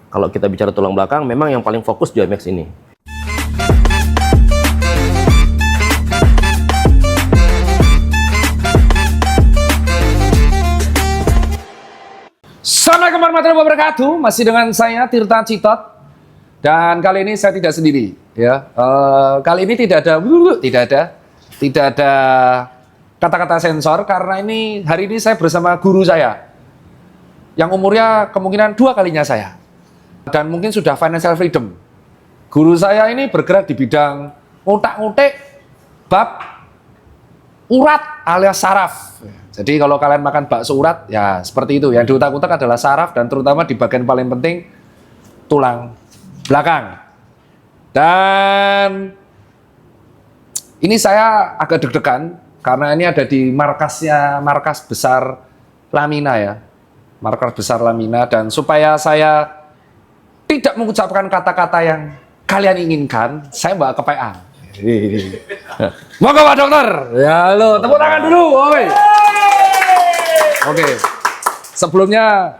kalau kita bicara tulang belakang, memang yang paling fokus Joymax ini. Assalamualaikum warahmatullahi wabarakatuh. Masih dengan saya Tirta Citot. Dan kali ini saya tidak sendiri, ya. Kali ini tidak ada kata-kata sensor karena hari ini saya bersama guru saya yang umurnya kemungkinan 2 kalinya saya dan mungkin sudah financial freedom. Guru saya ini bergerak di bidang ngutak-ngutik bab urat alias saraf. Jadi kalau kalian makan bakso urat, ya seperti itu. Yang diutak-utak adalah saraf dan terutama di bagian paling penting tulang belakang. Dan ini saya agak deg-degan karena ini ada di markas besar Lamina ya. Markas besar Lamina, dan supaya saya tidak mengucapkan kata-kata yang kalian inginkan, saya bawa ke PA. Monggo Pak Dokter. Ya halo, tepuk tangan dulu. Woi. Oke, sebelumnya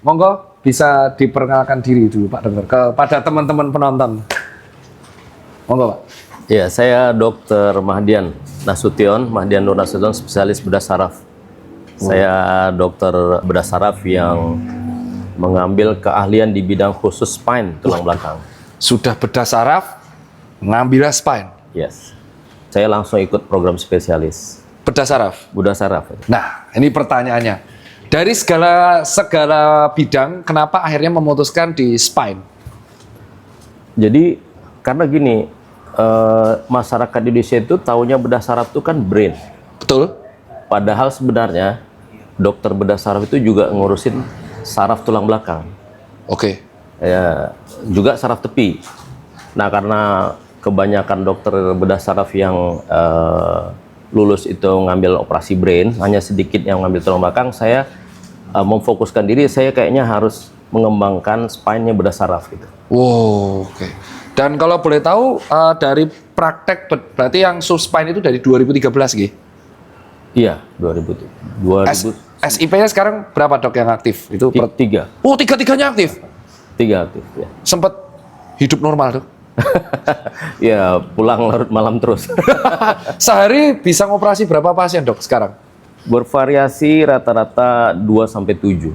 monggo bisa diperkenalkan diri dulu Pak Dokter kepada teman-teman penonton. Monggo Pak. Ya, saya Dr. Mahdian Nasution, Mahdian Nur Nasution, spesialis bedah saraf. Saya dokter bedah saraf yang mengambil keahlian di bidang khusus spine, tulang belakang. Sudah bedah saraf, ngambil spine. Yes. Saya langsung ikut program spesialis. Bedah saraf. Bedah saraf. Nah, ini pertanyaannya. Dari segala bidang, kenapa akhirnya memutuskan di spine? Jadi karena gini, masyarakat Indonesia itu taunya bedah saraf itu kan brain. Betul. Padahal sebenarnya dokter bedah saraf itu juga ngurusin saraf tulang belakang. Oke. Ya, juga saraf tepi. Nah, karena kebanyakan dokter bedah saraf yang lulus itu ngambil operasi brain, hanya sedikit yang ngambil tulang belakang, saya memfokuskan diri, saya kayaknya harus mengembangkan spine-nya bedah saraf gitu. Wow, oke. Dan kalau boleh tahu dari praktek berarti yang subspine itu dari 2013 gitu? Iya, 2000. SIP-nya sekarang berapa dok yang aktif? Itu 3. Oh, tiga-tiganya aktif? 3 aktif ya. Sempat hidup normal dok? Ya, pulang larut malam terus. Sehari bisa ngoperasi berapa pasien dok sekarang? Bervariasi rata-rata 2-7.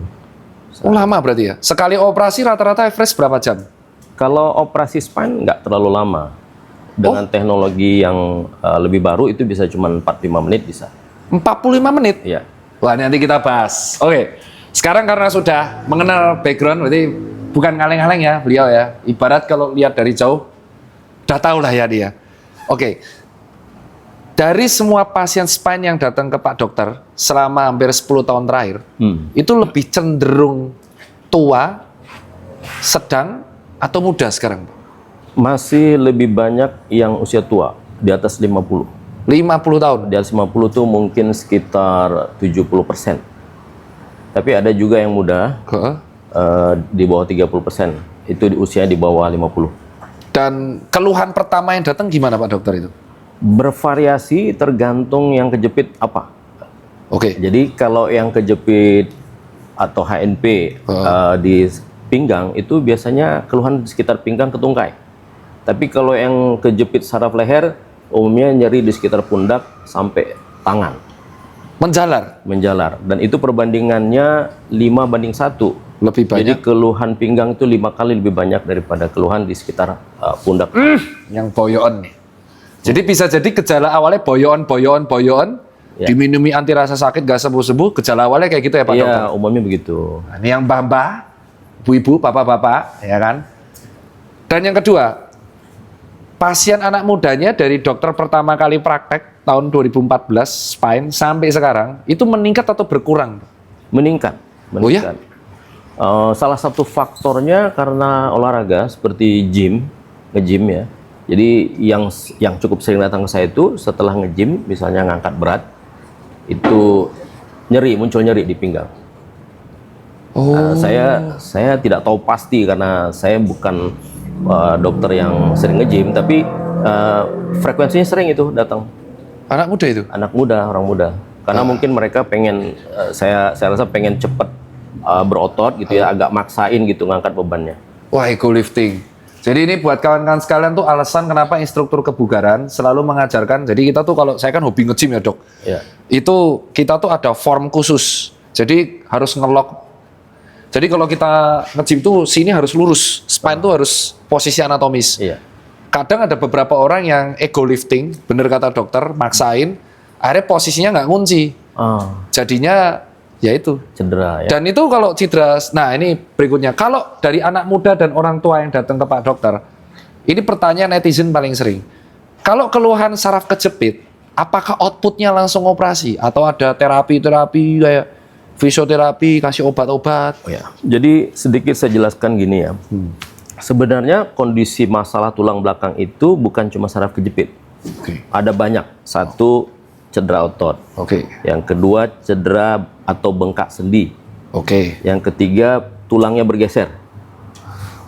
Oh, lama berarti ya? Sekali operasi rata-rata average berapa jam? Kalau operasi spine nggak terlalu lama. Dengan teknologi yang lebih baru itu bisa cuma 45 menit bisa. 45 menit? Iya. Wah, nanti kita bahas. Oke. Sekarang karena sudah mengenal background, berarti bukan kaleng-kaleng ya beliau ya. Ibarat kalau lihat dari jauh, udah tahu lah ya dia. Oke. Dari semua pasien spine yang datang ke Pak Dokter selama hampir 10 tahun terakhir, itu lebih cenderung tua, sedang, atau muda sekarang? Masih lebih banyak yang usia tua, di atas 50. 50 tahun? Di atas 50 tuh mungkin sekitar 70%. Tapi ada juga yang muda, di bawah 30%. Itu di usia di bawah 50. Dan keluhan pertama yang datang gimana Pak Dokter itu? Bervariasi tergantung yang kejepit apa. Oke. Jadi kalau yang kejepit atau HNP di pinggang itu biasanya keluhan di sekitar pinggang ke tungkai. Tapi kalau yang kejepit saraf leher umumnya nyeri di sekitar pundak sampai tangan. Menjalar. Dan itu perbandingannya 5:1. Lebih banyak. Jadi keluhan pinggang itu 5 kali lebih banyak daripada keluhan di sekitar pundak. Yang boyoon nih. Jadi bisa jadi gejala awalnya boyoon. Ya. Diminumi anti rasa sakit gak sembuh-sembuh, gejala awalnya kayak gitu ya Pak Dokter? Iya, umumnya begitu. Nah, ini yang mbah-mbah, ibu-ibu, bapak-bapak, ya kan? Dan yang kedua, pasien anak mudanya dari dokter pertama kali praktek tahun 2014 spine sampai sekarang itu meningkat atau berkurang? Meningkat. Oh ya? Salah satu faktornya karena olahraga seperti nge-gym ya. Jadi yang cukup sering datang ke saya itu setelah nge-gym, misalnya ngangkat berat, itu muncul nyeri di pinggang. Saya tidak tahu pasti karena saya bukan dokter yang sering nge-gym, tapi frekuensinya sering itu datang. Anak muda itu? Anak muda, orang muda. Karena mungkin mereka pengen, saya rasa pengen cepat berotot gitu ya, agak maksain gitu ngangkat bebannya. Wah, ego lifting. Jadi ini buat kawan-kawan sekalian tuh alasan kenapa instruktur kebugaran selalu mengajarkan. Jadi kita tuh kalau saya kan hobi nge-gym ya, Dok. Ya. Itu kita tuh ada form khusus. Jadi harus nge-lock. Jadi kalau kita nge-gym tuh sini harus lurus, spine tuh harus posisi anatomis. Iya. Kadang ada beberapa orang yang ego lifting, bener kata dokter, maksain, akhirnya posisinya nggak ngunci. Jadinya ya itu. Cedera ya. Dan itu kalau cedera, nah ini berikutnya. Kalau dari anak muda dan orang tua yang datang ke Pak Dokter, ini pertanyaan netizen paling sering. Kalau keluhan saraf kejepit, apakah outputnya langsung operasi? Atau ada terapi-terapi kayak fisioterapi, kasih obat-obat? Oh, ya. Jadi sedikit saya jelaskan gini ya. Sebenarnya kondisi masalah tulang belakang itu bukan cuma saraf kejepit. Oke. Ada banyak. Satu, cedera otot. Oke. Yang kedua, cedera atau bengkak sendi. Oke. Yang ketiga, tulangnya bergeser.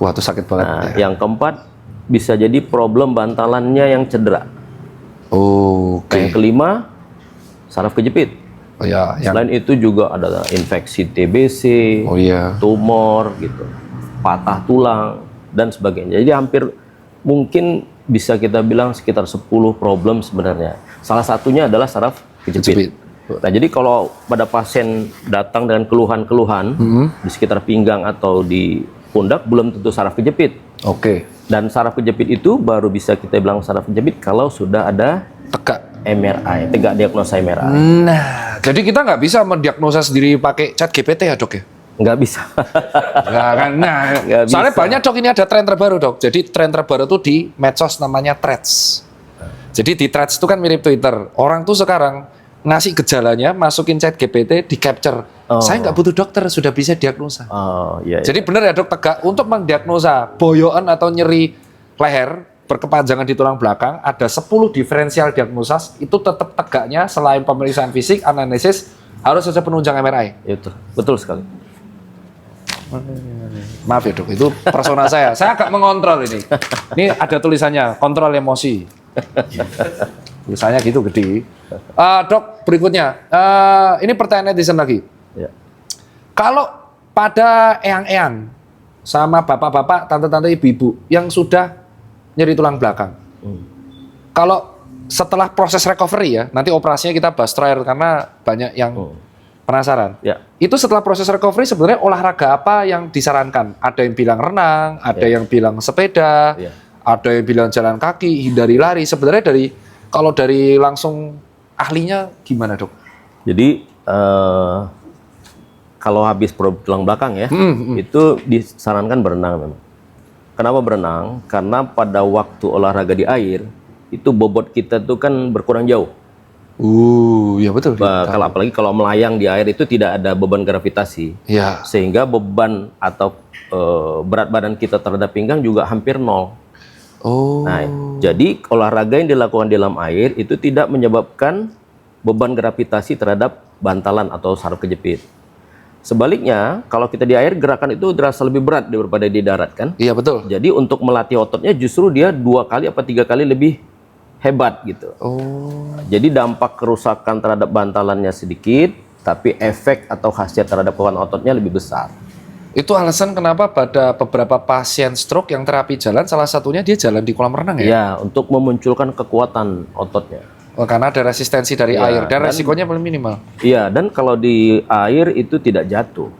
Wah, itu sakit banget. Nah, yang keempat, bisa jadi problem bantalannya yang cedera. Oke. Yang kelima, saraf kejepit. Oh ya, yang Selain itu juga ada infeksi TBC, oh iya. tumor gitu, patah tulang dan sebagainya. Jadi hampir mungkin bisa kita bilang sekitar 10 problem sebenarnya. Salah satunya adalah saraf kejepit. Nah, jadi kalau pada pasien datang dengan keluhan-keluhan di sekitar pinggang atau di pundak, belum tentu saraf kejepit. Oke. Dan saraf kejepit itu baru bisa kita bilang saraf kejepit kalau sudah ada Tegak. MRI, tegak diagnosa MRI. Nah, jadi kita nggak bisa mendiagnosa sendiri pakai chat GPT ya, Dok ya? Nggak bisa. Nggak kan? Nah, Nggak soalnya bisa. banyak, Dok, ini ada tren terbaru, Dok. Jadi tren terbaru tuh di medsos namanya Threads. Jadi di Threads itu kan mirip Twitter. Orang tuh sekarang ngasih gejalanya, masukin chat GPT, di capture. Oh. Saya nggak butuh dokter, sudah bisa diagnosa. Oh, iya. Jadi benar ya, Dok, tegak untuk mendiagnosa boyoan atau nyeri leher berkepanjangan di tulang belakang, ada 10 diferensial diagnosa, itu tetap tegaknya selain pemeriksaan fisik, analisis, harus ada penunjang MRI. Itu betul sekali. Maaf ya, Dok, itu persona saya. Saya agak mengontrol ini. Ini ada tulisannya, kontrol emosi. Tulisannya gitu gede. Dok, berikutnya. Ini pertanyaan netizen lagi. Ya. Kalau pada eyang-eyang sama bapak-bapak, tante-tante, ibu-ibu yang sudah nyeri tulang belakang. Kalau setelah proses recovery ya, nanti operasinya kita bahas terakhir karena banyak yang penasaran. Ya. Itu setelah proses recovery sebenarnya olahraga apa yang disarankan? Ada yang bilang renang, ada yang bilang sepeda, Ya. ada yang bilang jalan kaki, hindari lari. Sebenarnya kalau dari langsung ahlinya gimana, Dok? Jadi kalau habis tulang belakang ya, itu disarankan berenang memang. Kenapa berenang? Karena pada waktu olahraga di air, itu bobot kita tuh kan berkurang jauh. Ya betul. Kalau apalagi kalau melayang di air itu tidak ada beban gravitasi. Ya. Sehingga beban atau berat badan kita terhadap pinggang juga hampir nol. Oh. Nah, jadi olahraga yang dilakukan di dalam air itu tidak menyebabkan beban gravitasi terhadap bantalan atau saraf kejepit. Sebaliknya, kalau kita di air, gerakan itu terasa lebih berat daripada di darat kan? Iya betul. Jadi untuk melatih ototnya justru dia 2 kali atau 3 kali lebih hebat gitu. Oh. Jadi dampak kerusakan terhadap bantalannya sedikit, tapi efek atau khasiat terhadap kekuatan ototnya lebih besar. Itu alasan kenapa pada beberapa pasien stroke yang terapi jalan, salah satunya dia jalan di kolam renang ya? Ya, untuk memunculkan kekuatan ototnya. Oh, karena ada resistensi dari Ya, air dan dan- resikonya paling minimal. Iya, dan kalau di air itu tidak jatuh.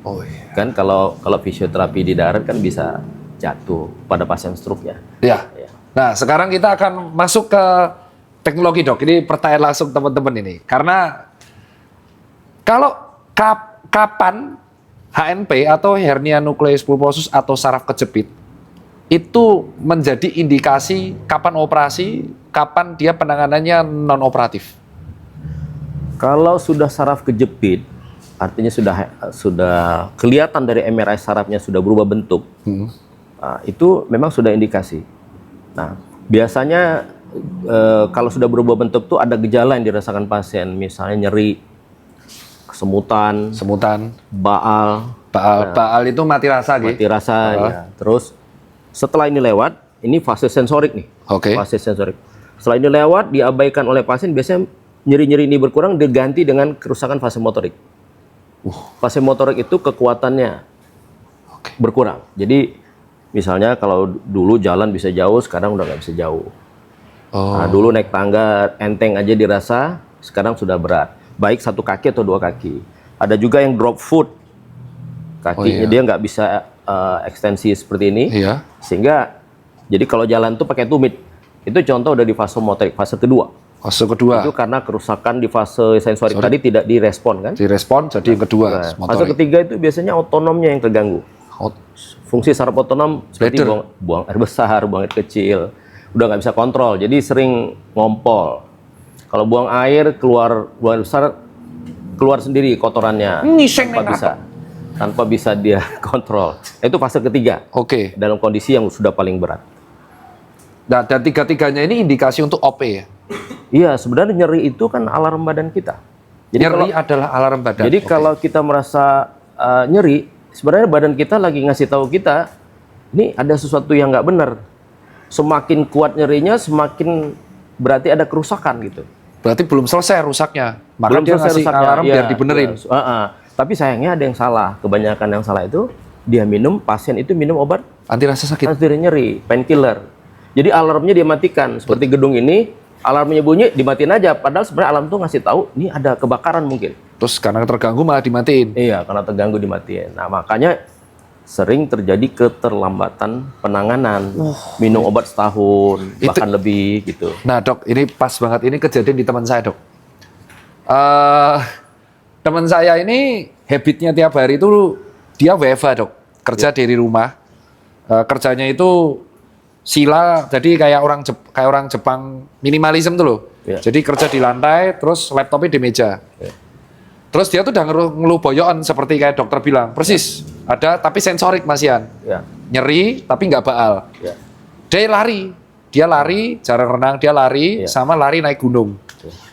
Oh iya. Kan kalau fisioterapi di darat kan bisa jatuh pada pasien stroke ya. Ya. Ya. Nah, sekarang kita akan masuk ke teknologi, Dok. Ini pertanyaan langsung teman-teman ini. Karena kalau kapan HNP atau hernia nukleus pulposus atau saraf kejepit itu menjadi indikasi kapan operasi, kapan dia penanganannya non operatif. Kalau sudah saraf kejepit, artinya sudah kelihatan dari MRI sarafnya sudah berubah bentuk. Nah, itu memang sudah indikasi. Nah, biasanya kalau sudah berubah bentuk tuh ada gejala yang dirasakan pasien, misalnya nyeri, kesemutan, baal Baal itu mati rasa, gitu. mati rasa. Ya. Terus setelah ini lewat, ini fase sensorik nih. Oke. Fase sensorik. Setelah ini lewat, diabaikan oleh pasien, biasanya nyeri-nyeri ini berkurang, diganti dengan kerusakan fase motorik. Fase motorik itu kekuatannya berkurang. Jadi Misalnya kalau dulu jalan bisa jauh, sekarang udah nggak bisa jauh. Oh. Nah, dulu naik tangga enteng aja dirasa, sekarang sudah berat. Baik satu kaki atau dua kaki. Ada juga yang drop foot, kakinya dia nggak bisa ekstensi seperti ini, sehingga jadi kalau jalan tuh pakai tumit. Itu contoh udah di fase motorik, fase kedua. Fase kedua. Itu karena kerusakan di fase sensorik tadi tidak direspon kan? Direspon jadi yang kedua. Nah, fase ketiga itu biasanya otonomnya yang terganggu. Fungsi saraf otonom seperti buang air besar, buang air kecil, udah nggak bisa kontrol. Jadi sering ngompol. Kalau buang air buang air besar keluar sendiri kotorannya. Tanpa bisa dia kontrol. Itu fase ketiga. Oke. Dalam kondisi yang sudah paling berat. Nah, dan tiga-tiganya ini indikasi untuk OP ya? Iya, sebenarnya nyeri itu kan alarm badan kita. Jadi nyeri adalah alarm badan. Jadi kalau kita merasa nyeri, sebenarnya badan kita lagi ngasih tahu kita, ini ada sesuatu yang nggak benar. Semakin kuat nyerinya, semakin berarti ada kerusakan gitu. Berarti belum selesai rusaknya. Maka dia ngasih alarm biar dibenerin. Tapi sayangnya ada yang salah. Kebanyakan yang salah itu, pasien itu minum obat anti rasa sakit, anti nyeri, painkiller. Jadi alarmnya dia matikan. Seperti gedung ini, alarmnya bunyi, dimatiin aja. Padahal sebenarnya alarm tuh ngasih tahu, ini ada kebakaran mungkin. Terus karena terganggu malah dimatiin. Iya, karena terganggu dimatiin. Nah, makanya sering terjadi keterlambatan penanganan. Minum obat setahun, bahkan lebih gitu. Nah, Dok, ini pas banget. Ini kejadian di teman saya, Dok. Teman saya ini habitnya tiap hari itu dia WFH, Dok. Kerja dari rumah. Kerjanya itu sila, jadi kayak orang Jepang minimalism tuh loh. Jadi kerja di lantai, terus laptopnya di meja. Terus dia tuh udah ngeluh boyoan seperti kayak dokter bilang, persis. Ada tapi sensorik masian. Nyeri tapi nggak baal. Dia lari, jarang renang, dia lari sama lari naik gunung.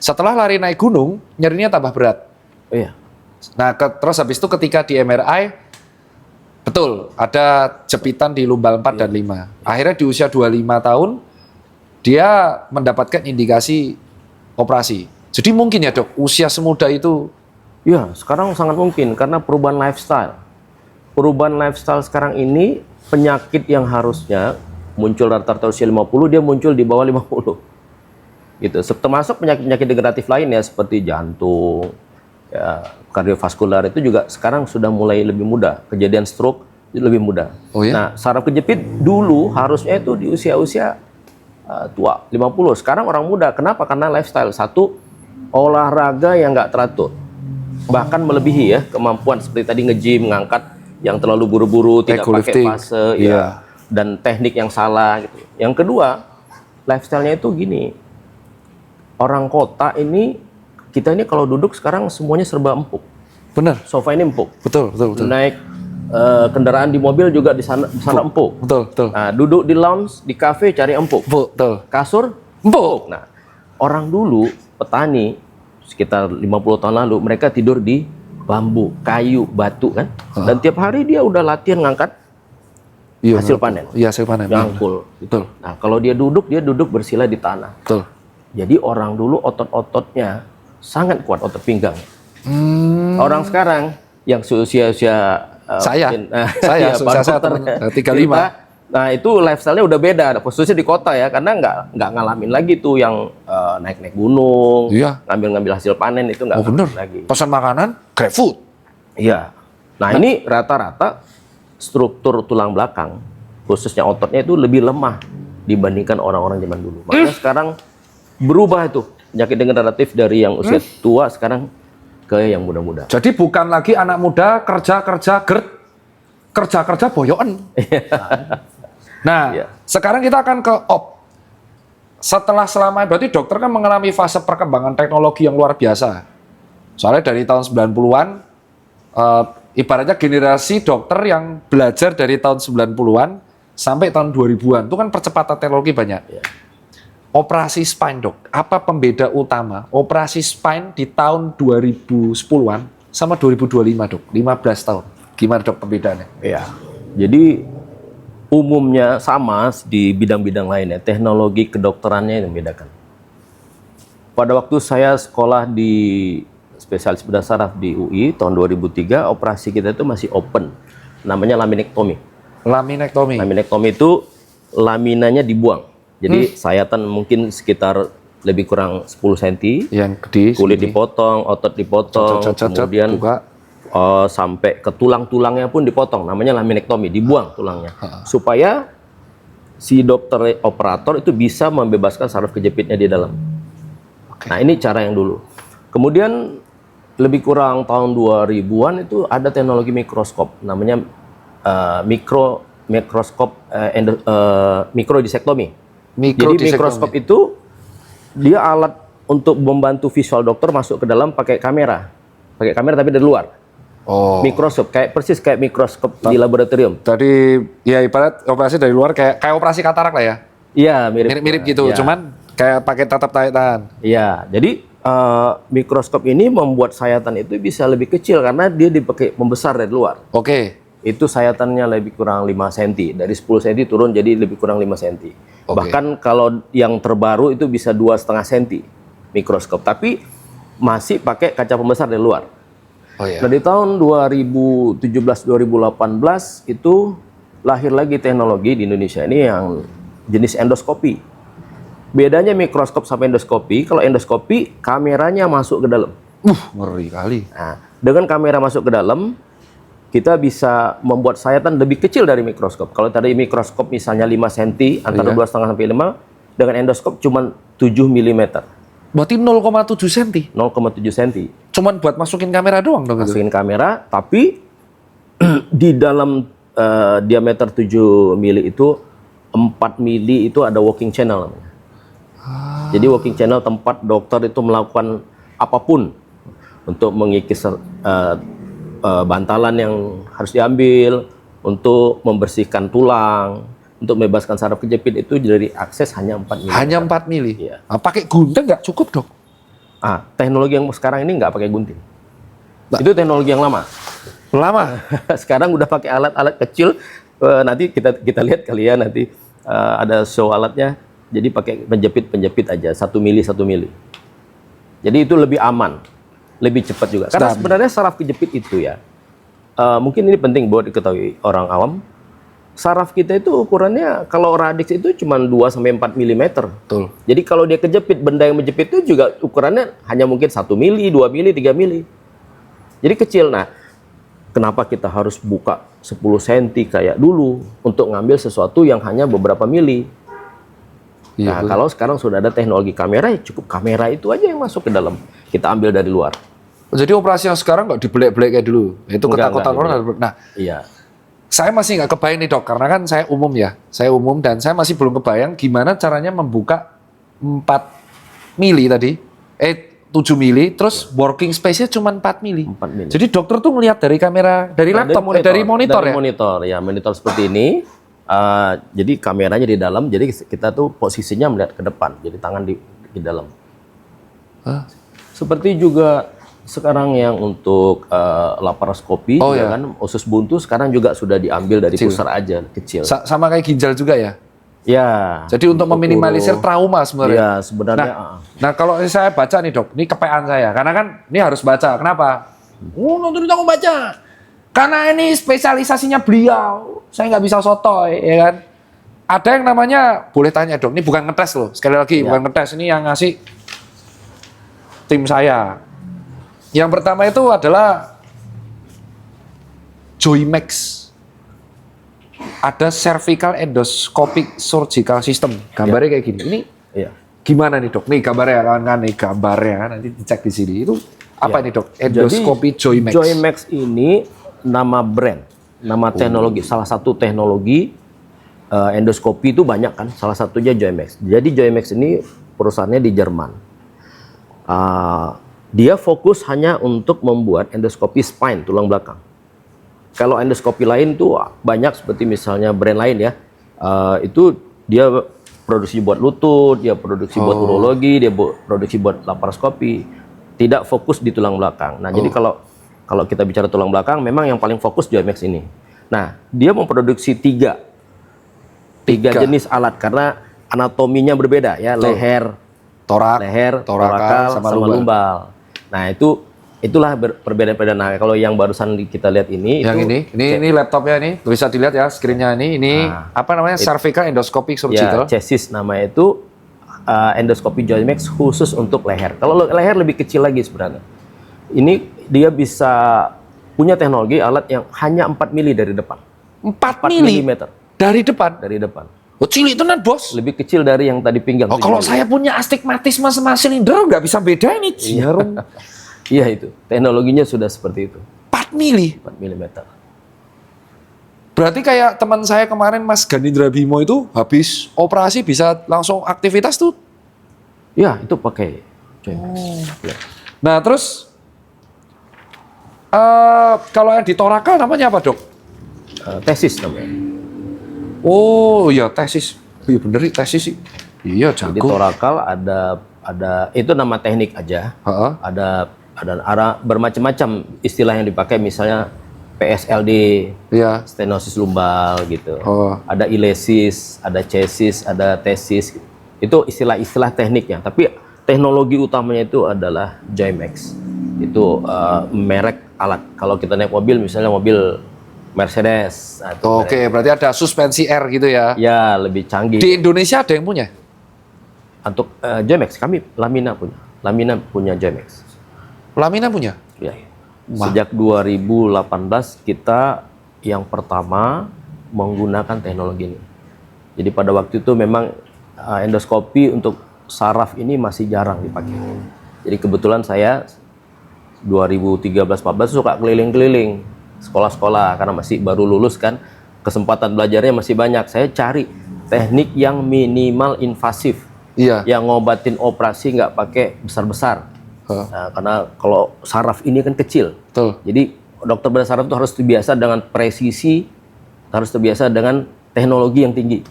Setelah lari naik gunung, nyerinya tambah berat. Nah, terus habis itu ketika di MRI, betul, ada jepitan di lumbal 4 dan 5. Akhirnya di usia 25 tahun, dia mendapatkan indikasi operasi. Jadi mungkin ya, Dok, usia semuda itu? Ya, sekarang sangat mungkin karena perubahan lifestyle. Perubahan lifestyle sekarang ini, penyakit yang harusnya muncul rata-rata usia 50, dia muncul di bawah 50. Gitu. Termasuk penyakit-penyakit degeneratif lain ya, seperti jantung, ya, kardiovaskular itu juga sekarang sudah mulai lebih mudah. Kejadian stroke lebih mudah. Nah, saraf kejepit dulu harusnya itu di usia-usia tua, 50. Sekarang orang muda. Kenapa? Karena lifestyle. Satu, olahraga yang nggak teratur. Bahkan melebihi ya kemampuan seperti tadi nge-gym, ngangkat yang terlalu buru-buru, tidak pakai fase, dan teknik yang salah gitu. Yang kedua, lifestyle-nya itu gini. Orang kota ini, kita ini kalau duduk sekarang semuanya serba empuk. Benar. Sofa ini empuk. Betul. Naik kendaraan di mobil juga di sana empuk. Betul. Nah, duduk di lounge, di kafe cari empuk. Betul. Kasur empuk. Nah, orang dulu petani sekitar 50 tahun lalu mereka tidur di bambu, kayu, batu kan. Dan tiap hari dia udah latihan ngangkat hasil panen. Iya, hasil panen. Jangkul. Betul. Nah, kalau dia duduk bersila di tanah. Betul. Jadi orang dulu otot-ototnya sangat kuat, otot pinggang. Orang sekarang yang seusia-usia saya 35. Nah, itu lifestyle-nya udah beda, khususnya di kota ya, karena nggak ngalamin lagi tuh yang naik-naik gunung, ngambil-ngambil hasil panen itu nggak lagi. Pesan makanan, GrabFood. Iya. Nah, ini rata-rata struktur tulang belakang, khususnya ototnya itu lebih lemah dibandingkan orang-orang zaman dulu. Makanya sekarang berubah itu penyakit degeneratif dari yang usia tua sekarang ke yang muda-muda. Jadi bukan lagi anak muda kerja boyoan. Nah, sekarang kita akan ke op. Selama berarti dokter kan mengalami fase perkembangan teknologi yang luar biasa. Soalnya dari tahun 90-an, ibaratnya generasi dokter yang belajar dari tahun 90-an sampai tahun 2000-an, itu kan percepatan teknologi banyak. Operasi spine, Dok, apa pembeda utama operasi spine di tahun 2010-an sama 2025, Dok? 15 tahun. Gimana, Dok, perbedaannya? Ya, jadi umumnya sama di bidang-bidang lainnya, teknologi kedokterannya yang membedakan. Pada waktu saya sekolah di spesialis bedah saraf di UI tahun 2003, operasi kita itu masih open, namanya laminektomi. Laminektomi. Laminektomi itu laminanya dibuang. Jadi sayatan mungkin sekitar lebih kurang 10 cm. Yang gede. Kulit segini. dipotong, otot dipotong, Cet-cet-cet, kemudian buka. sampai ke tulang-tulangnya pun dipotong. Namanya laminektomi, dibuang tulangnya. Supaya si dokter operator itu bisa membebaskan saraf kejepitnya di dalam. Oke. Nah, ini cara yang dulu. Kemudian lebih kurang tahun 2000-an itu ada teknologi mikroskop namanya mikrodisektomi. Jadi mikroskop itu dia alat untuk membantu visual dokter masuk ke dalam pakai kamera tapi dari luar. Oh. Mikroskop persis kayak mikroskop di laboratorium. Tadi ya ibarat operasi dari luar kayak operasi katarak lah ya. Iya, Mirip-mirip gitu, Ya. cuman kayak pakai tatap-tatapan. Iya, jadi mikroskop ini membuat sayatan itu bisa lebih kecil karena dia dipakai membesar dari luar. Oke. Itu sayatannya lebih kurang 5 cm. Dari 10 cm turun jadi lebih kurang 5 cm. Oke. Bahkan kalau yang terbaru itu bisa 2,5 cm mikroskop. Tapi masih pakai kaca pembesar dari luar. Oh iya. Nah, di tahun 2017-2018 itu lahir lagi teknologi di Indonesia ini yang jenis endoskopi. Bedanya mikroskop sama endoskopi, kalau endoskopi kameranya masuk ke dalam. Ngeri kali. Nah, dengan kamera masuk ke dalam, kita bisa membuat sayatan lebih kecil dari mikroskop. Kalau tadi mikroskop misalnya 5 cm, antara Iya. 2,5 sampai 5, dengan endoskop cuma 7 mm, Berarti 0,7 cm. 0,7 cm. Cuman buat masukin kamera doang dong itu. Masukin kamera, tapi di dalam diameter 7 mili itu 4 mili itu ada walking channel namanya. Jadi walking channel tempat dokter itu melakukan apapun untuk mengikis bantalan yang harus diambil, untuk membersihkan tulang, untuk membebaskan saraf kejepit itu dari akses hanya 4 mili. Hanya 4 mili. Iya. Nah, pakai gunting nggak cukup dok? Teknologi yang sekarang ini nggak pakai gunting. Itu teknologi yang lama. Lama. Sekarang udah pakai alat-alat kecil. Nanti kita lihat kali ya, nanti ada show alatnya. Jadi pakai penjepit aja 1 mili 1 mili. Jadi itu lebih aman, lebih cepat juga. Karena sebenarnya saraf kejepit itu ya, mungkin ini penting buat diketahui orang awam. Saraf kita itu ukurannya kalau radix itu cuma 2 sampai 4 mm. Betul. Jadi kalau dia kejepit, benda yang menjepit itu juga ukurannya hanya mungkin 1 mili, 2 mili, 3 mili. Jadi kecil. Nah, kenapa kita harus buka 10 cm kayak dulu untuk ngambil sesuatu yang hanya beberapa mili? Iya, Nah, kalau sekarang sudah ada teknologi kamera, ya cukup kamera itu aja yang masuk ke dalam. Kita ambil dari luar. Jadi operasi yang sekarang nggak dibelek-belek kayak dulu. Itu Enggak, ketakutan orang. Nah, Iya. saya masih nggak kebayang nih dok, karena kan saya umum ya. Saya umum dan saya masih belum kebayang gimana caranya membuka 4 mili tadi. 7 mili, terus working space-nya cuma 4 mili. 4 mili. Jadi dokter tuh ngelihat dari kamera, dari laptop, dari monitor dari ya? monitor, ya. Monitor seperti ini. Jadi kameranya di dalam, jadi kita tuh posisinya melihat ke depan, jadi tangan di dalam. Hah? Seperti juga sekarang yang untuk laparoskopi, Oh, juga ya. kan usus buntu sekarang juga sudah diambil dari Kecil. pusar aja, kecil. Sama kayak ginjal juga ya? Ya. Jadi untuk meminimalisir trauma sebenarnya? Ya, sebenarnya. Nah kalau saya baca nih dok, ini kepean saya, karena kan ini harus baca. Kenapa? Nanti aku baca. Karena ini spesialisasinya beliau, saya nggak bisa sotoy, ya kan? Ada yang namanya, boleh tanya dok, ini bukan ngetes loh, sekali lagi bukan ngetes, ini yang ngasih tim saya. Yang pertama itu adalah Joymax. Ada cervical endoscopic surgical system, gambarnya kayak gini. Ini Iya. gimana nih dok? Nih gambarnya kawan-kawan, nih gambarnya nanti dicek di sini. Itu apa nih dok? Endoscopy Joymax. Joymax ini nama brand, nama teknologi, salah satu teknologi endoskopi itu banyak kan, salah satunya Joymax. Jadi Joymax ini perusahaannya di Jerman. Dia fokus hanya untuk membuat endoskopi spine, tulang belakang. Kalau endoskopi lain tuh banyak, seperti misalnya brand lain ya, itu dia produksi buat lutut, dia produksi buat urologi, dia produksi buat laparoskopi, tidak fokus di tulang belakang. Nah, jadi kalau kita bicara tulang belakang, memang yang paling fokus Joymax ini. Nah, dia memproduksi tiga jenis alat karena anatominya berbeda ya, leher, torak, torakal, sama lumbal. lumbal. Nah, itu itulah perbedaan-perbedaan. Nah, kalau yang barusan kita lihat ini, Yang itu ini laptopnya ini bisa dilihat ya screen-nya ini apa namanya cervical endoscopic surgical. ya chassis namanya itu endoscopy Joymax khusus untuk leher. Kalau leher lebih kecil lagi sebenarnya. Ini dia bisa punya teknologi alat yang hanya 4 mili dari depan. 4 milimeter dari depan. dari depan. Oh, cilik tenan, Bos. Lebih kecil dari yang tadi pinggang. Oh, kalau saya punya astigmatisme sama silinder nggak bisa bedain nih. Jarum. Iya itu. Teknologinya sudah seperti itu. 4 mili. 4 milimeter. Berarti kayak teman saya kemarin Mas Ganindra Bimo itu habis operasi bisa langsung aktivitas tuh. Ya, itu pakai Joymax. Ya. Nah, terus kalau yang di torakal namanya apa, Dok? Tesis namanya. Oh, iya tesis. Iya bener sih tesis sih. Iya, Jadi jago. torakal ada itu nama teknik aja. Heeh. Ada arah bermacam-macam istilah yang dipakai, misalnya PSLD, Iya. stenosis lumbal gitu. Oh. Ada ilesis, ada chassis, ada tesis. Itu istilah-istilah tekniknya. Tapi teknologi utamanya itu adalah Joymax. Itu merek alat. Kalau kita naik mobil, misalnya mobil Mercedes. Nah, itu Oke, berarti ada suspensi R gitu ya. ya lebih canggih. Di Indonesia ada yang punya? Untuk Joymax kami Lamina punya. Lamina punya Joymax. Lamina punya? Ya. Sejak 2018 kita yang pertama menggunakan teknologi ini. Jadi pada waktu itu memang endoskopi untuk saraf ini masih jarang dipakai. Jadi kebetulan saya 2013-14 suka keliling-keliling sekolah-sekolah karena masih baru lulus kan, kesempatan belajarnya masih banyak. Saya cari teknik yang minimal invasif, Iya. yang ngobatin operasi nggak pakai besar-besar. Nah, karena kalau saraf ini kan kecil, Betul. jadi dokter bedah saraf itu harus terbiasa dengan presisi, harus terbiasa dengan teknologi yang tinggi.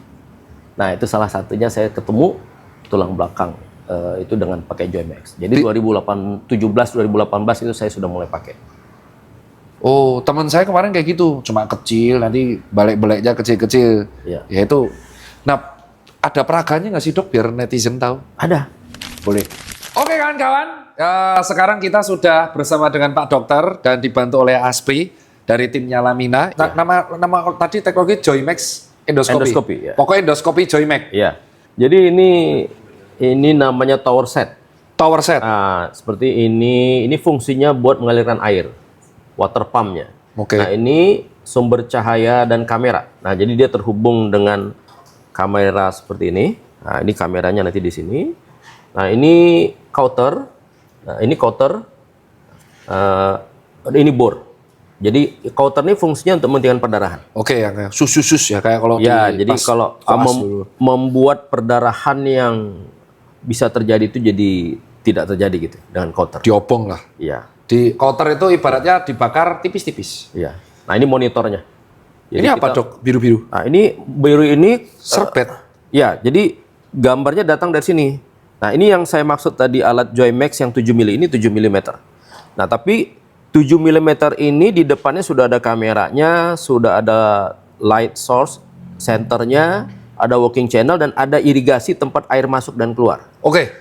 Nah, itu salah satunya saya ketemu tulang belakang itu dengan pakai Joymax. Jadi 2017-2018 itu saya sudah mulai pakai. Oh, teman saya kemarin kayak gitu, cuma kecil, nanti balik-baliknya kecil-kecil. Iya. Ya itu. Nah, ada peraganya nggak sih, Dok, biar netizen tahu? Ada. Boleh. Oke kawan-kawan, sekarang kita sudah bersama dengan Pak Dokter dan dibantu oleh Aspri dari timnya Lamina. Nama tadi teknologi Joymax endoscopy. Endoscopy, ya. Pokoknya endoscopy Joymax. Iya. Jadi ini namanya tower set. Tower set. Nah, seperti ini fungsinya buat mengalirkan air, water pumpnya. Oke. Nah, ini sumber cahaya dan kamera. Nah, jadi dia terhubung dengan kamera seperti ini. Nah, ini kameranya nanti di sini. Nah, ini counter. Nah, ini counter. Ini bore. Jadi counter ini fungsinya untuk menghentikan perdarahan. Oke, yang sus ya kayak kalau Ya, di jadi pas kalau koas dulu. membuat perdarahan yang bisa terjadi itu jadi tidak terjadi gitu dengan counter. diobong lah. Iya, Di counter itu ibaratnya dibakar tipis-tipis. iya. Nah, ini monitornya. Jadi Ini apa, kita- Dok? Biru-biru. Nah, ini biru ini Serbet. ya, jadi gambarnya datang dari sini. Nah, ini yang saya maksud tadi alat Joymax yang 7 mili ini 7 mm. Nah, tapi 7 mm ini di depannya sudah ada kameranya, sudah ada light source, senternya, ada walking channel, dan ada irigasi tempat air masuk dan keluar. Oke.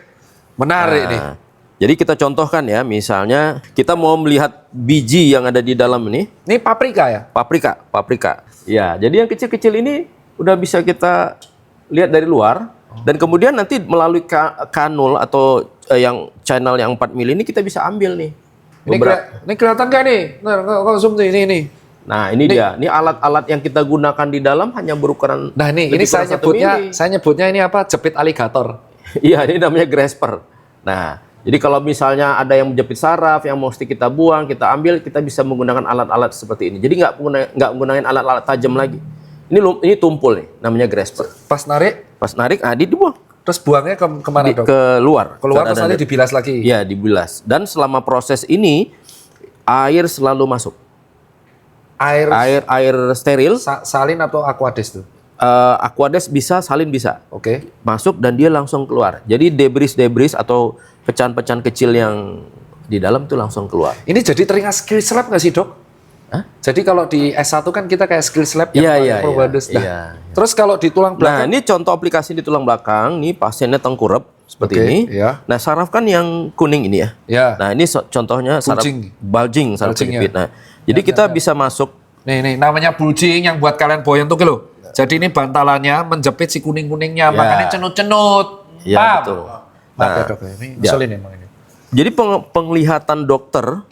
Menarik nih. Nah, jadi kita contohkan ya, misalnya kita mau melihat biji yang ada di dalam ini, Ini paprika ya? paprika. Ya, jadi yang kecil-kecil ini udah bisa kita lihat dari luar, dan kemudian nanti melalui kanul atau yang channel yang 4 mili ini kita bisa ambil nih. Ini kelihatan nggak nih? Nah, kalau zoom tuh ini. Nah, ini dia. Ini alat-alat yang kita gunakan di dalam hanya berukuran Nah, ini lebih saya kurang 1 mili. nyebutnya ini apa? Jepit aligator. Iya, ini namanya grasper. Nah, jadi kalau misalnya ada yang menjepit saraf, yang mesti kita buang, kita ambil, kita bisa menggunakan alat-alat seperti ini. Jadi nggak menggunakan alat-alat tajam lagi. Ini tumpul nih, namanya grasper. Pas narik, Pas narik, dibuang terus buangnya kemana, Dok? keluar. Keluar terus Ada- nanti dibilas lagi. Iya, dibilas. Dan selama proses ini, air selalu masuk. Air Air steril, salin atau aquades tuh. aquades bisa, salin bisa. Oke. Masuk dan dia langsung keluar. Jadi debris atau pecahan-pecahan kecil yang di dalam itu langsung keluar. Ini jadi teringat skill slap nggak sih, Dok? Jadi kalau di S1 kan kita kayak skills lab Iya. probandus. Nah, Iya. terus kalau di tulang Nah, belakang, ini contoh aplikasi di tulang belakang. Nih pasiennya tengkurap seperti Oke, ini. iya. Nah, saraf kan yang kuning ini ya. ya, Nah, ini contohnya saraf bulging saraf Bulging, kejepit. ya. Nah, jadi kita bisa masuk. nih namanya bulging yang buat kalian boyan tuh loh. Jadi ini bantalannya menjepit si kuning-kuningnya, Ya. makanya cenut-cenut. Ya, Paham? betul. Maaf ya Nah, dok, ini ya. ngeselin emang ini. Jadi penglihatan dokter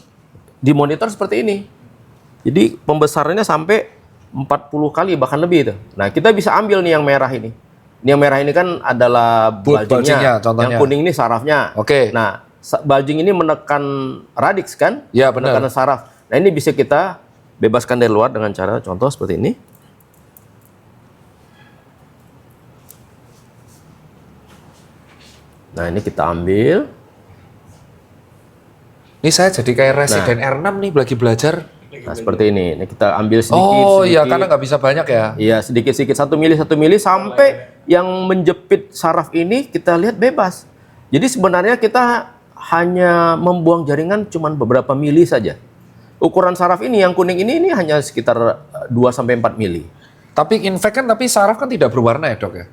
di monitor seperti ini. Jadi pembesarannya sampai 40 kali bahkan lebih itu. Nah, kita bisa ambil nih yang merah ini. Ini yang merah ini kan adalah Bulgingnya, bulgingnya. contohnya. Yang kuning ini sarafnya. Oke. Nah, bulging ini menekan radix kan? Ya, benar. Menekan saraf. Nah, ini bisa kita bebaskan dari luar dengan cara contoh seperti ini. Nah, ini kita ambil. Ini saya jadi kayak residen R6 nih lagi belajar. Nah, seperti ini. Ini kita ambil sedikit. Oh iya, sedikit. karena nggak bisa banyak ya. Iya, sedikit-sedikit 1 mili sampai yang menjepit saraf ini kita lihat bebas. Jadi sebenarnya kita hanya membuang jaringan cuman beberapa mili saja. Ukuran saraf ini yang kuning ini hanya sekitar 2 sampai 4 mili. Tapi infek kan, tapi saraf kan tidak berwarna ya dok ya?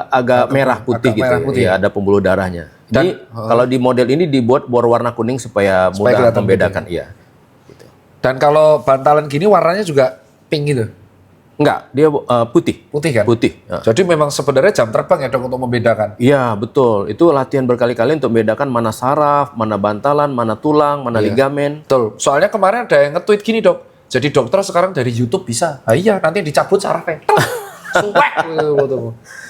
Agak merah putih agak gitu. merah putih. Ya, ada pembuluh darahnya. Dan- Jadi kalau di model ini dibuat berwarna kuning supaya mudah kelihatan membedakan. Iya. Dan kalau bantalan gini warnanya juga pink gitu? Enggak, dia putih. Putih kan? Putih. Ya. Jadi memang sebenarnya jam terbang ya dok untuk membedakan. Iya, betul. Itu latihan berkali-kali untuk membedakan mana saraf, mana bantalan, mana tulang, mana ligamen. Betul. Soalnya kemarin ada yang nge-tweet gini dok. Jadi dokter sekarang dari YouTube bisa. Ah, iya, nanti dicabut sarafnya. Suwek.